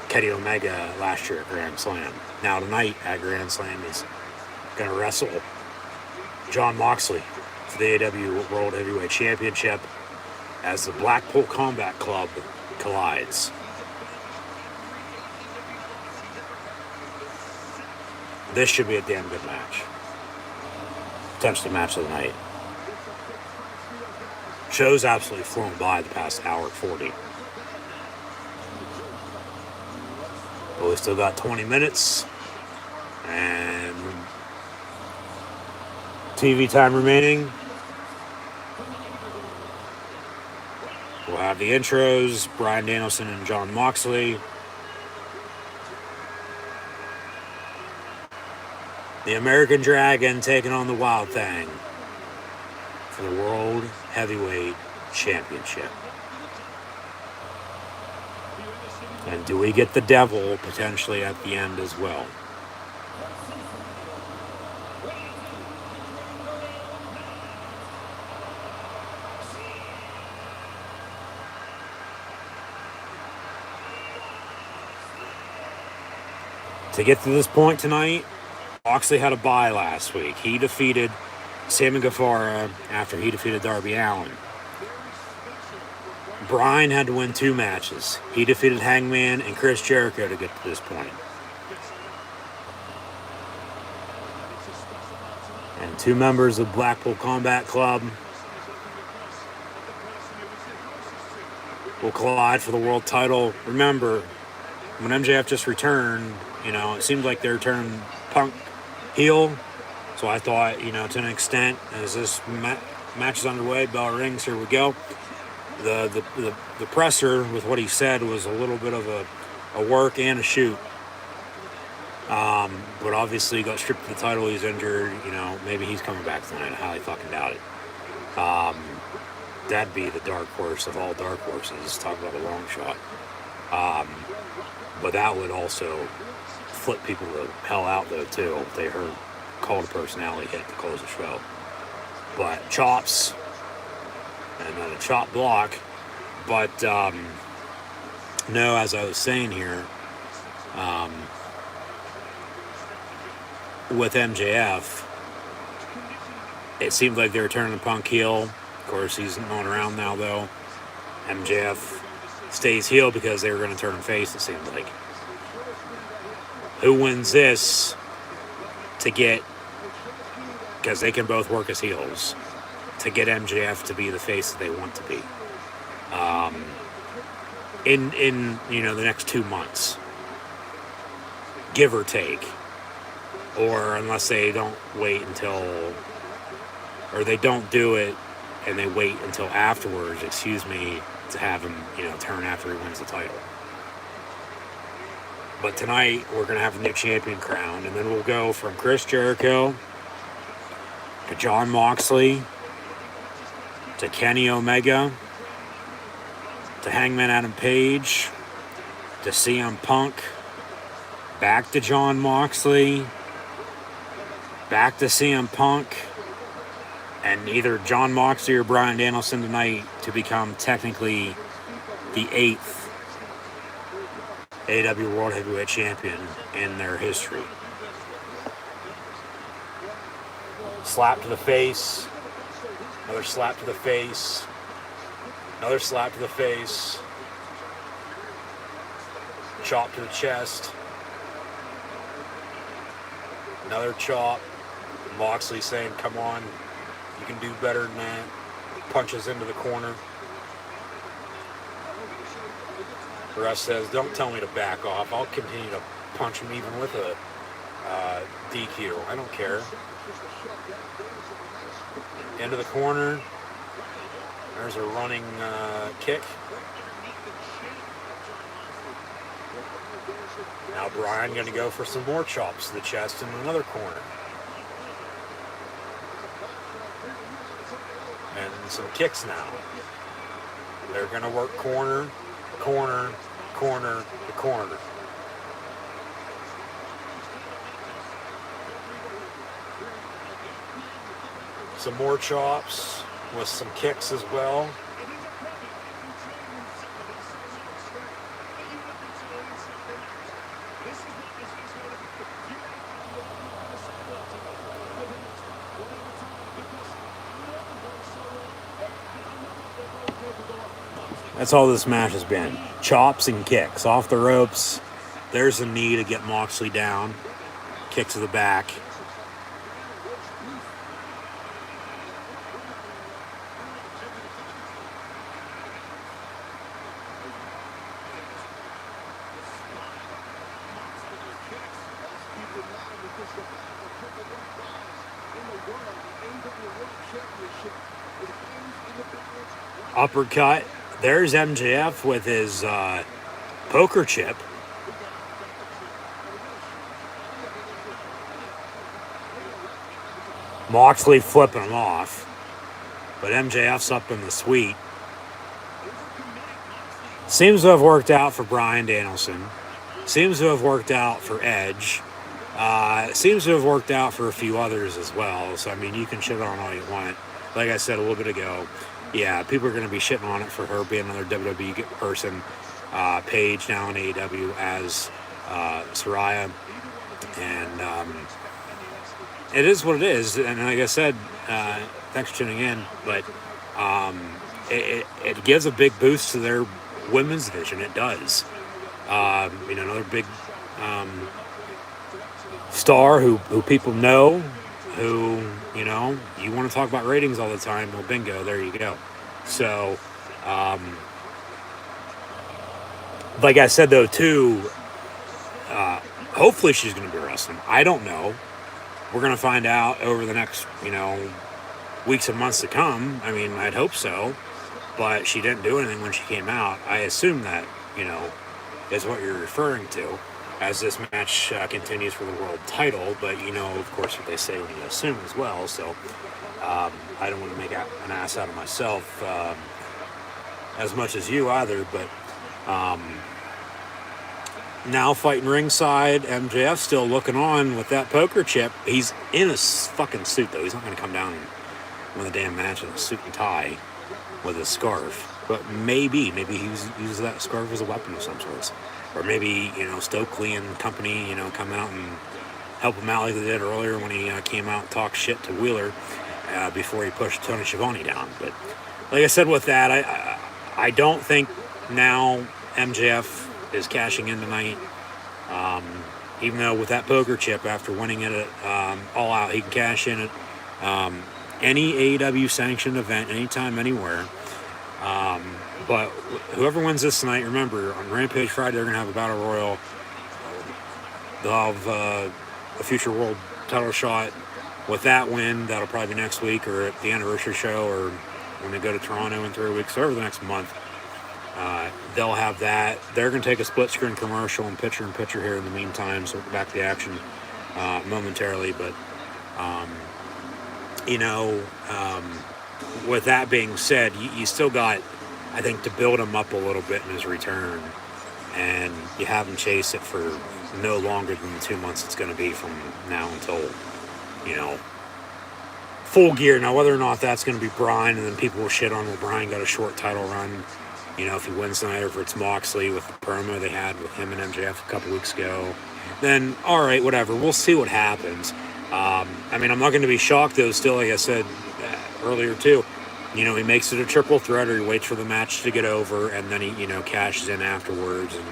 Kenny Omega last year at Grand Slam. Now tonight at Grand Slam, he's going to wrestle Jon Moxley for the AEW World Heavyweight Championship as the Blackpool Combat Club collides. This should be a damn good match. Potentially match of the night. Show's absolutely flown by the past hour and 40. But we still got 20 minutes and TV time remaining. We'll have the intros, Bryan Danielson and Jon Moxley. The American Dragon taking on the Wild Thing for the World Heavyweight Championship. And do we get the Devil potentially at the end as well? To get to this point tonight, Moxley had a bye last week. He defeated Sammy Guevara after he defeated Darby Allin. Bryan had to win 2 matches. He defeated Hangman and Chris Jericho to get to this point. And 2 members of Blackpool Combat Club will collide for the world title. Remember, when MJF just returned, it seemed like they turned Punk heel. So I thought, to an extent, as this match is underway, bell rings, here we go. The presser with what he said was a little bit of a work and a shoot. But obviously he got stripped of the title, he's injured, maybe he's coming back tonight. I highly fucking doubt it. That'd be the dark horse of all dark horses. Talk about a long shot. But that would also flip people the hell out, though, too, if they heard Call to Personality hit to close the show. But chops, and then a chop block. But, no, as I was saying here, with MJF, it seemed like they were turning the Punk heel. Of course, he's not around now, though. MJF stays heel because they were going to turn face, it seemed like. Who wins this to get, because they can both work as heels, to get MJF to be the face that they want to be in the next 2 months, give or take, or unless they don't wait until, or they don't do it and they wait until afterwards, to have him turn after he wins the title. But tonight, we're going to have a new champion crowned, and then we'll go from Chris Jericho to Jon Moxley to Kenny Omega to Hangman Adam Page to CM Punk, back to Jon Moxley, back to CM Punk, and either Jon Moxley or Bryan Danielson tonight to become technically the 8th AEW World Heavyweight Champion in their history. Slap to the face. Another slap to the face. Another slap to the face. Chop to the chest. Another chop. Moxley saying, come on, you can do better than that. Punches into the corner. The ref says, don't tell me to back off. I'll continue to punch him even with a DQ. I don't care. Into the corner. There's a running kick. Now Bryan going to go for some more chops to the chest in another corner. some kicks now. They're going to work corner, corner, corner to corner. Some more chops with some kicks as well. That's all this match has been. Chops and kicks. Off the ropes. There's a knee to get Moxley down. Kick to the back. Uppercut. There's MJF with his poker chip. Moxley flipping him off. But MJF's up in the suite. Seems to have worked out for Bryan Danielson. Seems to have worked out for Edge. Seems to have worked out for a few others as well. So, I mean, you can shit on all you want. Like I said a little bit ago, yeah, people are going to be shitting on it for her being another WWE person. Paige now in AEW as Saraya. And it is what it is. And like I said, thanks for tuning in. But it gives a big boost to their women's division. It does. Another big star who people know, who, you want to talk about ratings all the time. Well, bingo, there you go. So, like I said, though, too, hopefully she's going to be wrestling. I don't know. We're going to find out over the next, weeks and months to come. I mean, I'd hope so. But she didn't do anything when she came out. I assume that, is what you're referring to as this match continues for the world title. But, of course, what they say when you assume as well. So, I don't want to make an ass out of myself as much as you either. But now fighting ringside, MJF still looking on with that poker chip. He's in a fucking suit, though. He's not going to come down and win the damn match in a suit and tie with a scarf. But maybe he uses that scarf as a weapon of some sorts. Or maybe, Stokely and company, come out and help him out like they did earlier when he came out and talked shit to Wheeler before he pushed Tony Schiavone down. But like I said with that, I don't think now MJF is cashing in tonight. Even though with that poker chip, after winning it at All Out, he can cash in at any AEW sanctioned event, anytime, anywhere. But whoever wins this tonight, remember, on Rampage Friday, they're going to have a Battle Royal. They'll have a future world title shot. With that win, that'll probably be next week or at the anniversary show or when they go to Toronto in 3 weeks, or over the next month. They'll have that. They're going to take a split-screen commercial and picture-in-picture here in the meantime, so we'll back to the action momentarily. But, with that being said, you still got, I think, to build him up a little bit in his return, and you have him chase it for no longer than the 2 months it's going to be from now until, full gear. Now, whether or not that's going to be Bryan, and then people will shit on, well, Bryan got a short title run, if he wins tonight, or if it's Moxley with the promo they had with him and MJF a couple weeks ago, then, all right, whatever. We'll see what happens. I'm not going to be shocked, though, still, like I said earlier, too. He makes it a triple threat, or he waits for the match to get over, and then he, cashes in afterwards, and,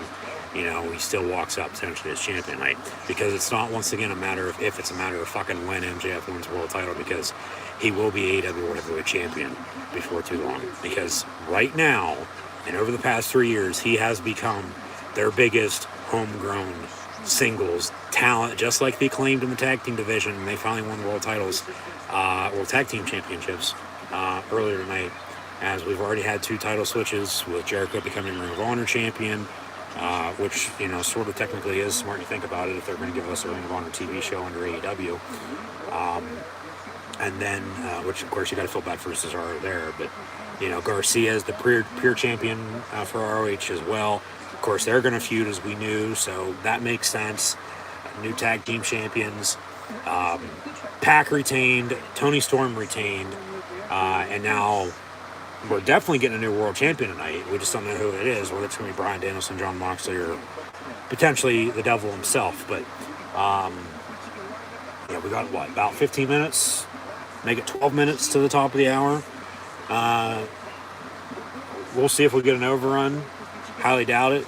he still walks out potentially as champion night. Because it's not, once again, a matter of if, it's a matter of fucking when MJF wins world title, because he will be AEW World Heavyweight Champion before too long. Because right now, and over the past 3 years, he has become their biggest homegrown singles talent, just like they claimed in the tag team division, and they finally won the world titles, world tag team championships earlier tonight, as we've already had 2 title switches, with Jericho becoming Ring of Honor champion, which, sort of technically is smart to think about it if they're going to give us a Ring of Honor TV show under AEW. And then, which of course you got to feel bad for Cesaro there, but Garcia is the pure champion for ROH as well. Of course, they're going to feud as we knew, so that makes sense. New tag team champions. Pac retained, Tony Storm retained, and now we're definitely getting a new world champion tonight. We just don't know who it is, whether it's going to be Bryan Danielson, Jon Moxley, or potentially the devil himself. But we got about 15 minutes. Make it 12 minutes to the top of the hour. We'll see if we get an overrun. Highly doubt it.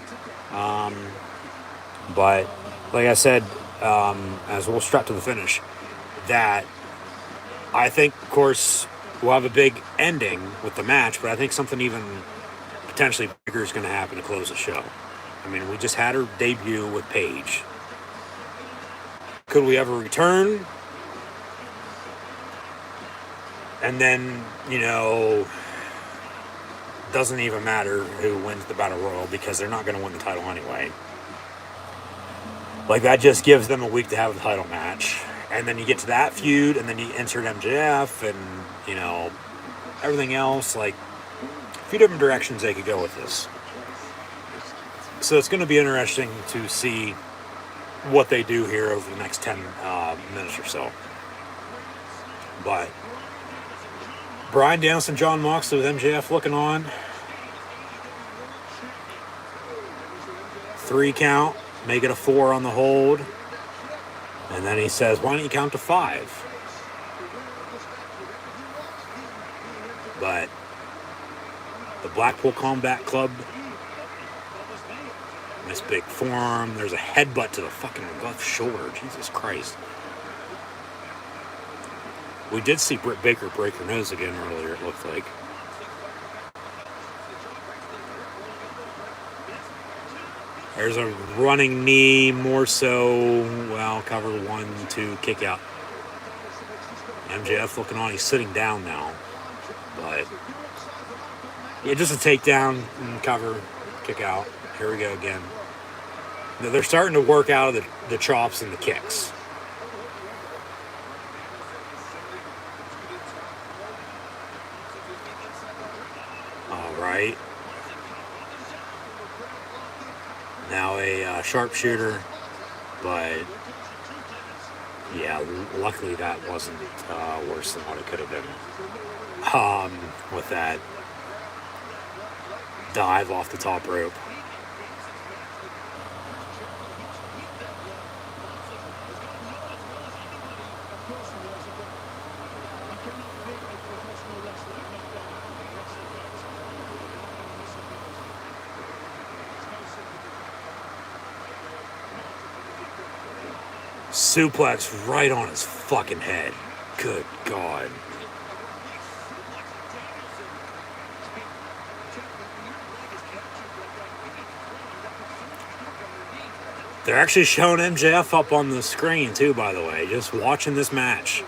But like I said, as we'll strut to the finish, that I think, of course, we'll have a big ending with the match, but I think something even potentially bigger is going to happen to close the show. I mean, we just had her debut with Paige. Could we ever return? And then, doesn't even matter who wins the Battle Royal because they're not going to win the title anyway. Like, that just gives them a week to have a title match. And then you get to that feud, and then you insert MJF, and, everything else. Like, a few different directions they could go with this. So it's going to be interesting to see what they do here over the next 10 minutes or so. But Bryan Danielson, Jon Moxley with MJF looking on. 3 count. Make it a 4 on the hold. And then he says, why don't you count to 5? But the Blackpool Combat Club, nice big forearm. There's a headbutt to the fucking left shoulder. Jesus Christ. We did see Britt Baker break her nose again earlier, it looked like. There's a running knee, more so, cover 1, 2, kick out. MJF looking on, he's sitting down now. But, just a takedown, and cover, kick out. Here we go again. They're starting to work out of the chops and the kicks. All right. Now a sharpshooter, but luckily that wasn't worse than what it could have been. With that dive off the top rope. Suplex right on his fucking head. Good God. They're actually showing MJF up on the screen too, by the way, just watching this match.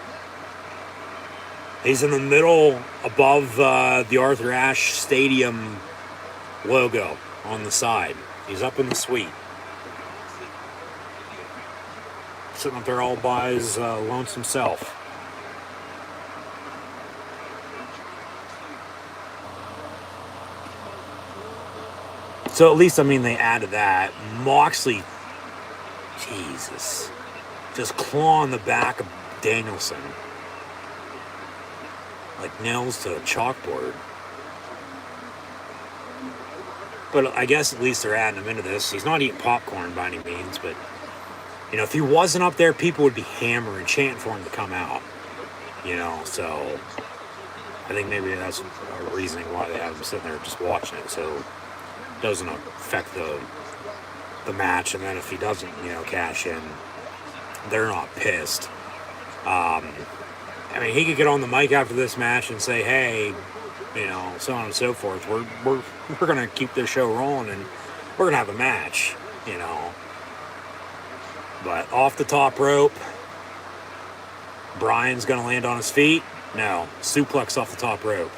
He's in the middle above the Arthur Ashe Stadium logo on the side. He's up in the suite. Sitting up there all by his lonesome self. So at least, they added that. Moxley, Jesus, just clawing the back of Danielson. Like nails to a chalkboard. But I guess at least they're adding him into this. He's not eating popcorn by any means, but if he wasn't up there, people would be hammering, chanting for him to come out. So I think maybe that's a reason why they have him sitting there just watching it, so it doesn't affect the match. And then if he doesn't, cash in, they're not pissed. He could get on the mic after this match and say, hey, so on and so forth. We're gonna keep this show rolling and we're gonna have a match, But off the top rope, Bryan's going to land on his feet. No, suplex off the top rope.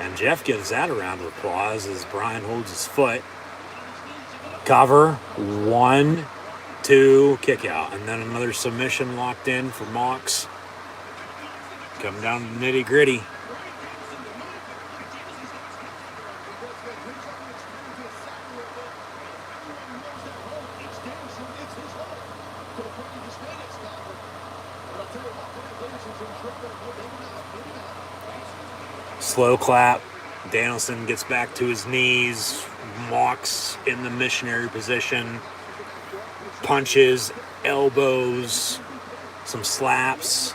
And Jeff gives that a round of applause as Bryan holds his foot. Cover. 1, 2, kick out. And then another submission locked in for Mox. Coming down to the nitty gritty. Slow clap. Danielson gets back to his knees. Mox in the missionary position. Punches, elbows, some slaps.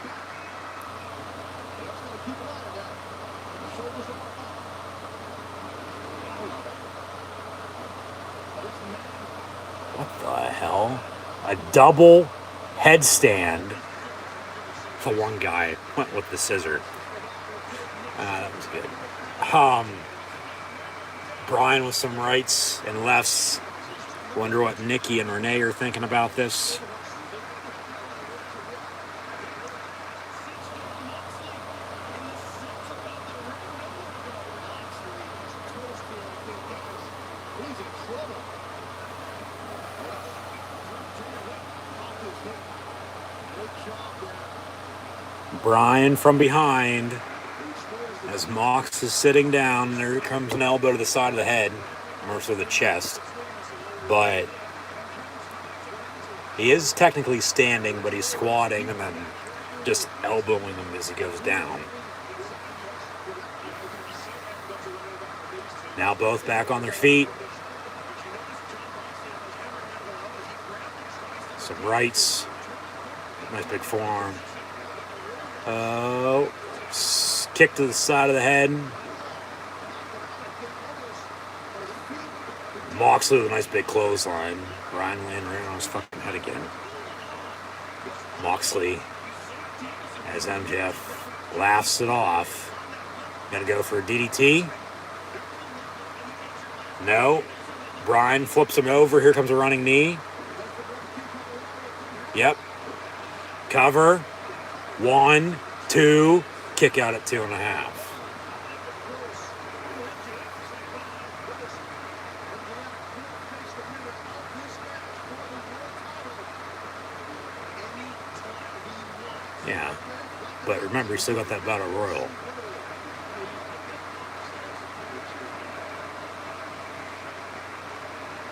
What the hell? A double headstand. The one guy went with the scissor. That was good. Brian with some rights and lefts. Wonder what Nikki and Renee are thinking about this. Brian from behind as Mox is sitting down. There comes an elbow to the side of the head, more so the chest. But he is technically standing, but he's squatting and then just elbowing him as he goes down. Now both back on their feet. Some rights. Nice big forearm. Oh, kick to the side of the head. Moxley with a nice big clothesline. Ryan laying right on his fucking head again. Moxley, as MJF laughs it off. Gonna go for a DDT. No. Brian flips him over. Here comes a running knee. Yep. Cover. 1, 2. Kick out at 2.5. Yeah. But remember, you still got that Battle Royal.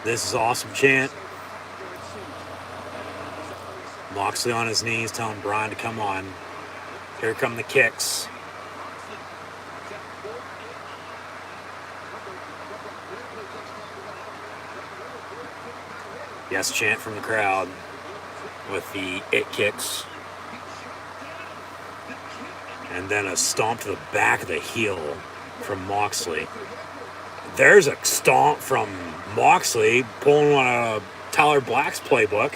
This is awesome chant. Moxley on his knees telling Brian to come on. Here come the kicks. Yes chant from the crowd with the it kicks. And then a stomp to the back of the heel from Moxley. There's a stomp from Moxley pulling one of Tyler Black's playbook.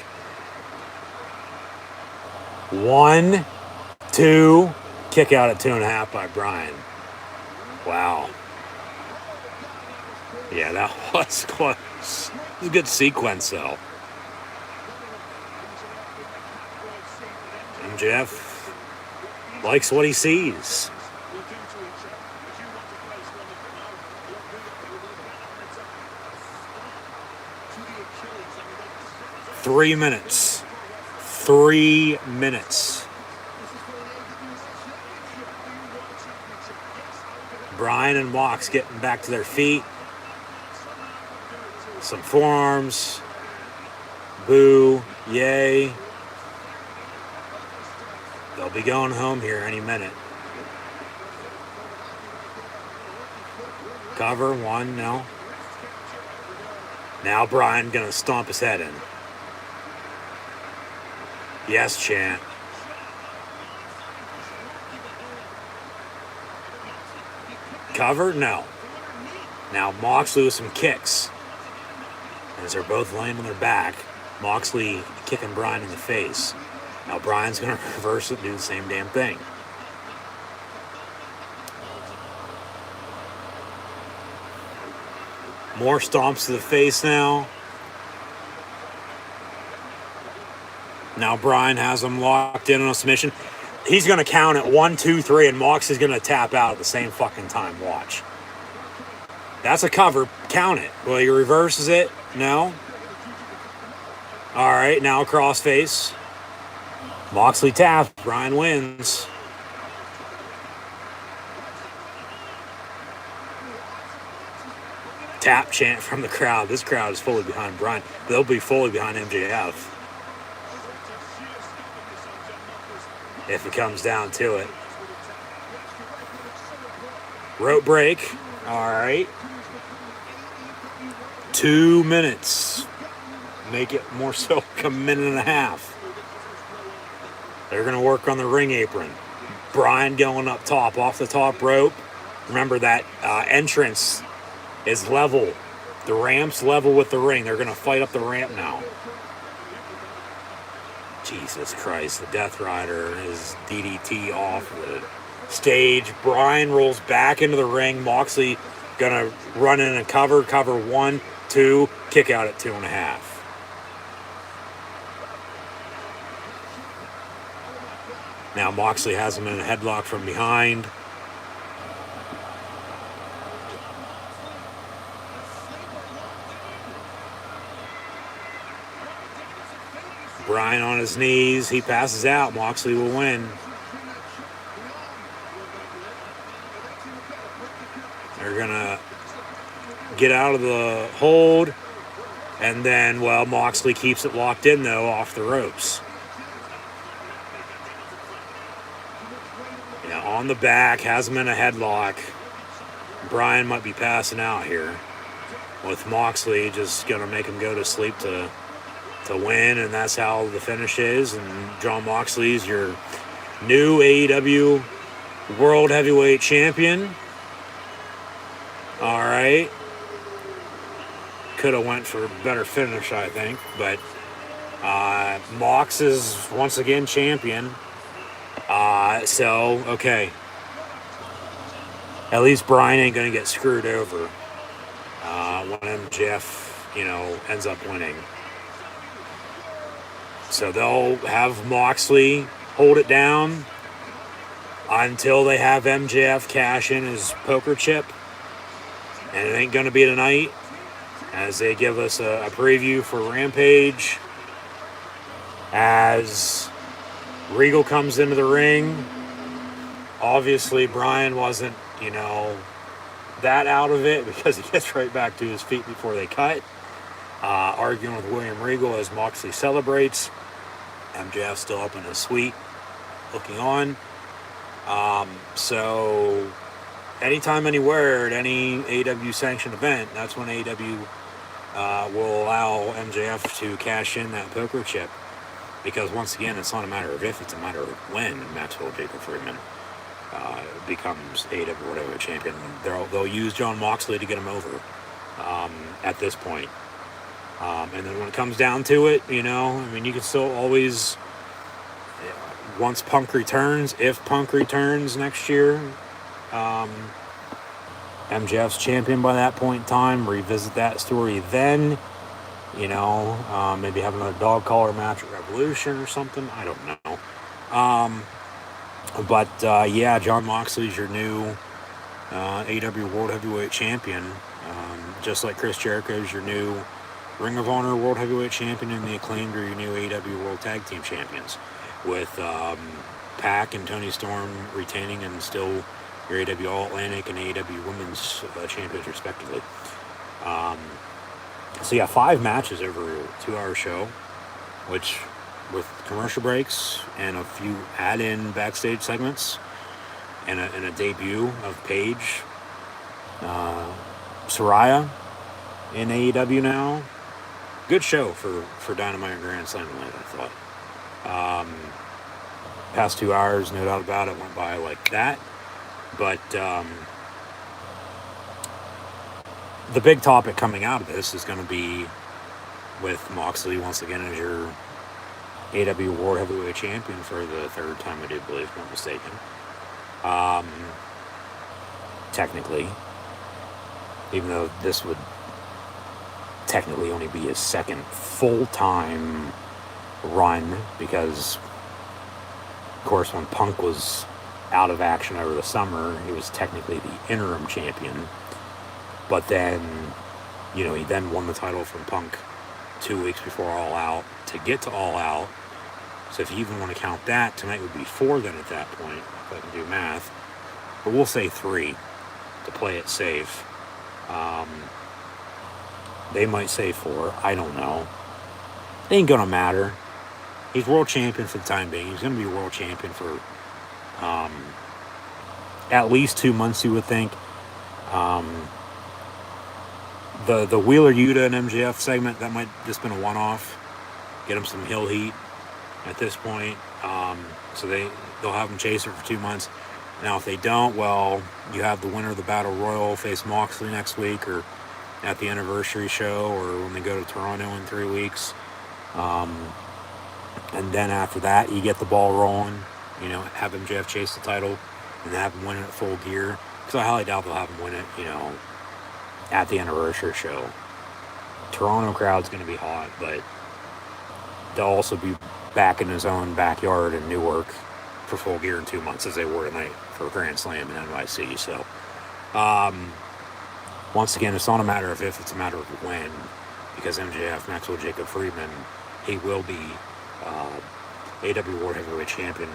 1, 2, kick out at 2.5 by Brian. Wow. Yeah, that was close. It was a good sequence, though. MJF likes what he sees. Three minutes. 3 minutes. Brian and Mox getting back to their feet. Some forearms. Boo. Yay. They'll be going home here any minute. Cover. 1, no. Now Brian gonna stomp his head in. Yes chant. Cover? No. Now Moxley with some kicks. As they're both laying on their back. Moxley kicking Brian in the face. Now Brian's going to reverse it and do the same damn thing. More stomps to the face now. Now Brian has him locked in on a submission. He's going to count at 1, 2, 3, and Mox is going to tap out at the same fucking time. Watch. That's a cover. Count it. Well, he reverses it. No. All right, now crossface. Moxley taps. Bryan wins. Tap chant from the crowd. This crowd is fully behind Bryan. They'll be fully behind MJF if it comes down to it. Rope break. All right. 2 minutes. Make it more so like a minute and a half. They're going to work on the ring apron. Bryan going up top, off the top rope. Remember that entrance is level. The ramp's level with the ring. They're going to fight up the ramp now. Jesus Christ, the Death Rider is DDT off the stage. Bryan rolls back into the ring. Moxley going to run in and cover 1, 2, kick out at 2.5. Now Moxley has him in a headlock from behind. Bryan on his knees. He passes out. Moxley will win. They're going to get out of the hold. And then, well, Moxley keeps it locked in, though, off the ropes. On the back, has him in a headlock. Bryan might be passing out here, with Moxley just going to make him go to sleep to win, and that's how the finish is. And Jon Moxley's your new AEW World Heavyweight Champion. All right. Could have went for a better finish, I think, but Mox is once again champion. So, okay. At least Bryan ain't going to get screwed over when MJF, ends up winning. So they'll have Moxley hold it down until they have MJF cash in his poker chip. And it ain't going to be tonight, as they give us a preview for Rampage. As Regal comes into the ring. Obviously, Bryan wasn't, that out of it, because he gets right back to his feet before they cut. Arguing with William Regal as Moxley celebrates. MJF still up in his suite, looking on. So, anytime, anywhere, at any AEW sanctioned event, that's when AEW will allow MJF to cash in that poker chip. Because once again, it's not a matter of if, it's a matter of when Maxwell Jacob Friedman becomes AEW whatever champion. They'll use Jon Moxley to get him over at this point. And then when it comes down to it, you can still always, once Punk returns, if Punk returns next year, MJF's champion by that point in time, revisit that story then. Maybe have another dog collar match at Revolution or something. I don't know. But Jon Moxley's your new AEW World Heavyweight Champion. Just like Chris Jericho's your new Ring of Honor World Heavyweight Champion, and the Acclaimed are your new AEW World Tag Team Champions. With Pac and Tony Storm retaining and still your AEW All-Atlantic and AEW Women's Champions, respectively. So 5 matches over a 2-hour show, which with commercial breaks and a few add-in backstage segments and a debut of Paige Saraya in AEW now. Good show for Dynamite and Grand Slam tonight, I thought. Past 2 hours, no doubt about it, went by like that. But the big topic coming out of this is going to be with Moxley once again as your AEW World Heavyweight Champion for the 3rd time, I do believe, if I'm not mistaken. Technically, even though this would technically only be his 2nd full-time run, because, of course, when Punk was out of action over the summer, he was technically the interim champion. But then, he then won the title from Punk 2 weeks before All Out to to get to All Out. So if you even want to count that, tonight would be 4 then at that point, if I can do math. But we'll say 3 to play it safe. They might say 4. I don't know. It ain't going to matter. He's world champion for the time being. He's going to be world champion for at least 2 months, you would think. The Wheeler Yuta and MJF segment, that might just been a one-off. Get him some heel heat at this point. So they'll have him chase it for 2 months. Now, if they don't, well, you have the winner of the Battle Royal face Moxley next week, or at the anniversary show, or when they go to Toronto in 3 weeks. And then after that, you get the ball rolling. You know, have MJF chase the title and have him win it at Full Gear. Because I highly doubt they'll have him win it, you know, at the anniversary show. Toronto crowd's going to be hot, but they'll also be back in his own backyard in Newark for Full Gear in 2 months, as they were tonight for Grand Slam and NYC. So, once again, it's not a matter of if, it's a matter of when. Because MJF, Maxwell Jacob Friedman, he will be AEW World Heavyweight Champion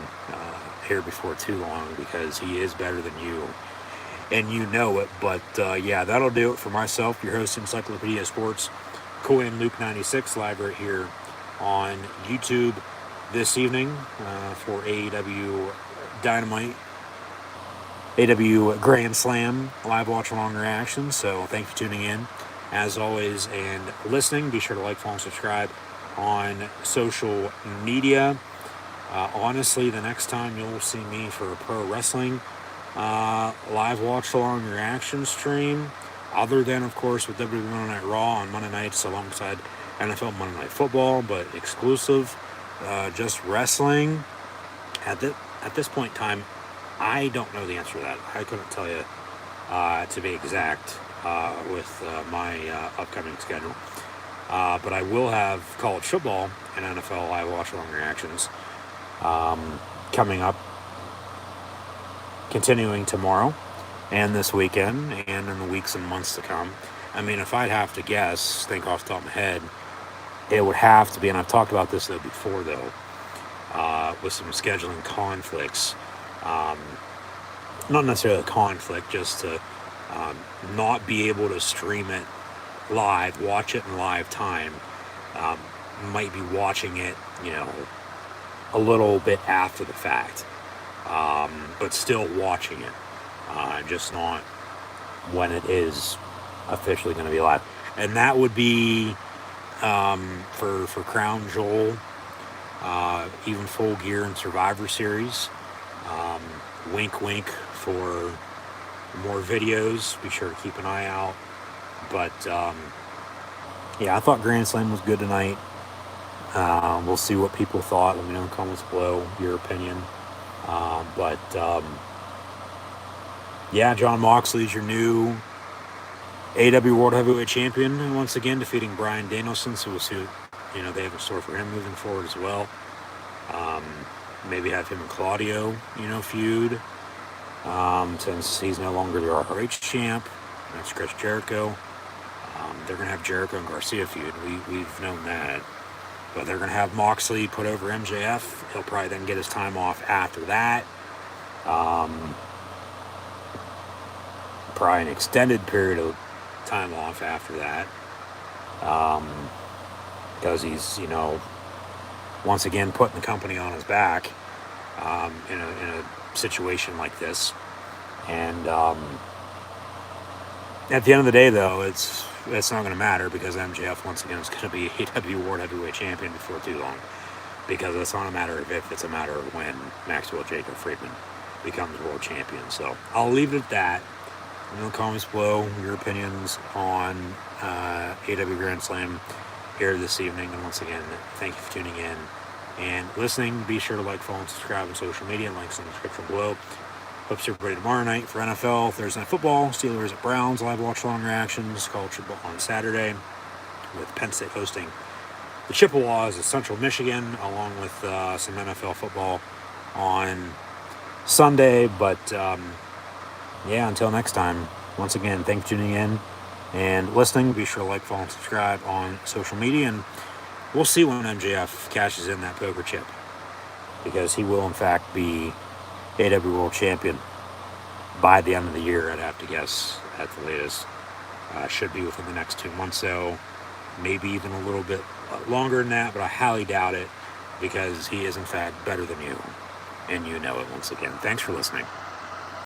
here before too long, because he is better than you. And you know it. But yeah, that'll do it for myself, your host, Encyclopedia Sports, Cohen Luke 96, live right here on YouTube this evening for AEW Dynamite, AEW Grand Slam live watch along reactions. So thank you for tuning in as always and listening. Be sure to like, follow, and subscribe on social media. Honestly, the next time you'll see me for a pro wrestling live watch along reaction stream, other than of course with WWE Monday Night Raw on Monday nights alongside NFL Monday Night Football, but exclusive, just wrestling. At this point in time, I don't know the answer to that. I couldn't tell you to be exact with my upcoming schedule. But I will have college football and NFL live watch along reactions coming up, continuing tomorrow and this weekend and in the weeks and months to come. I mean, if I'd have to guess, think off the top of my head, it would have to be, and I've talked about this though before though, with some scheduling conflicts, not necessarily a conflict, just to not be able to stream it live, watch it in live time. Might be watching it, you know, a little bit after the fact, but still watching it, just not when it is officially going to be live. And that would be for Crown Jewel, even Full Gear and Survivor Series. Wink wink for more videos. Be sure to keep an eye out. But yeah, I thought Grand Slam was good tonight. We'll see what people thought. Let me know in the comments below your opinion. But yeah, John Moxley's your new AEW World Heavyweight Champion, and once again defeating Bryan Danielson. So we'll see what, you know, they have in store for him moving forward as well. Maybe have him and Claudio, you know, feud, since he's no longer the ROH champ. That's Chris Jericho. They're going to have Jericho and Garcia feud. We've known that. But they're going to have Moxley put over MJF. He'll probably then get his time off after that. Probably an extended period of time off after that. Because he's, you know, once again putting the company on his back in a situation like this. And at the end of the day, though, it's not going to matter, because MJF once again is going to be AEW World Heavyweight Champion before too long. Because it's not a matter of if, it's a matter of when Maxwell Jacob Friedman becomes world champion. So I'll leave it at that. In the comments below your opinions on AEW Grand Slam here this evening. And once again, thank you for tuning in and listening. Be sure to like, follow, and subscribe on social media. Links in the description below. Hope to see everybody tomorrow night for NFL, Thursday Night Football, Steelers at Browns, live watch-along reactions, college football on Saturday, with Penn State hosting the Chippewas of Central Michigan, along with some NFL football on Sunday. But yeah, until next time, once again, thanks for tuning in and listening. Be sure to like, follow, and subscribe on social media. And we'll see when MJF cashes in that poker chip, because he will in fact be AEW World Champion by the end of the year, I'd have to guess, at the latest. Should be within the next 2 months, though. Maybe even a little bit longer than that, but I highly doubt it, because he is in fact better than you, and you know it once again. Thanks for listening.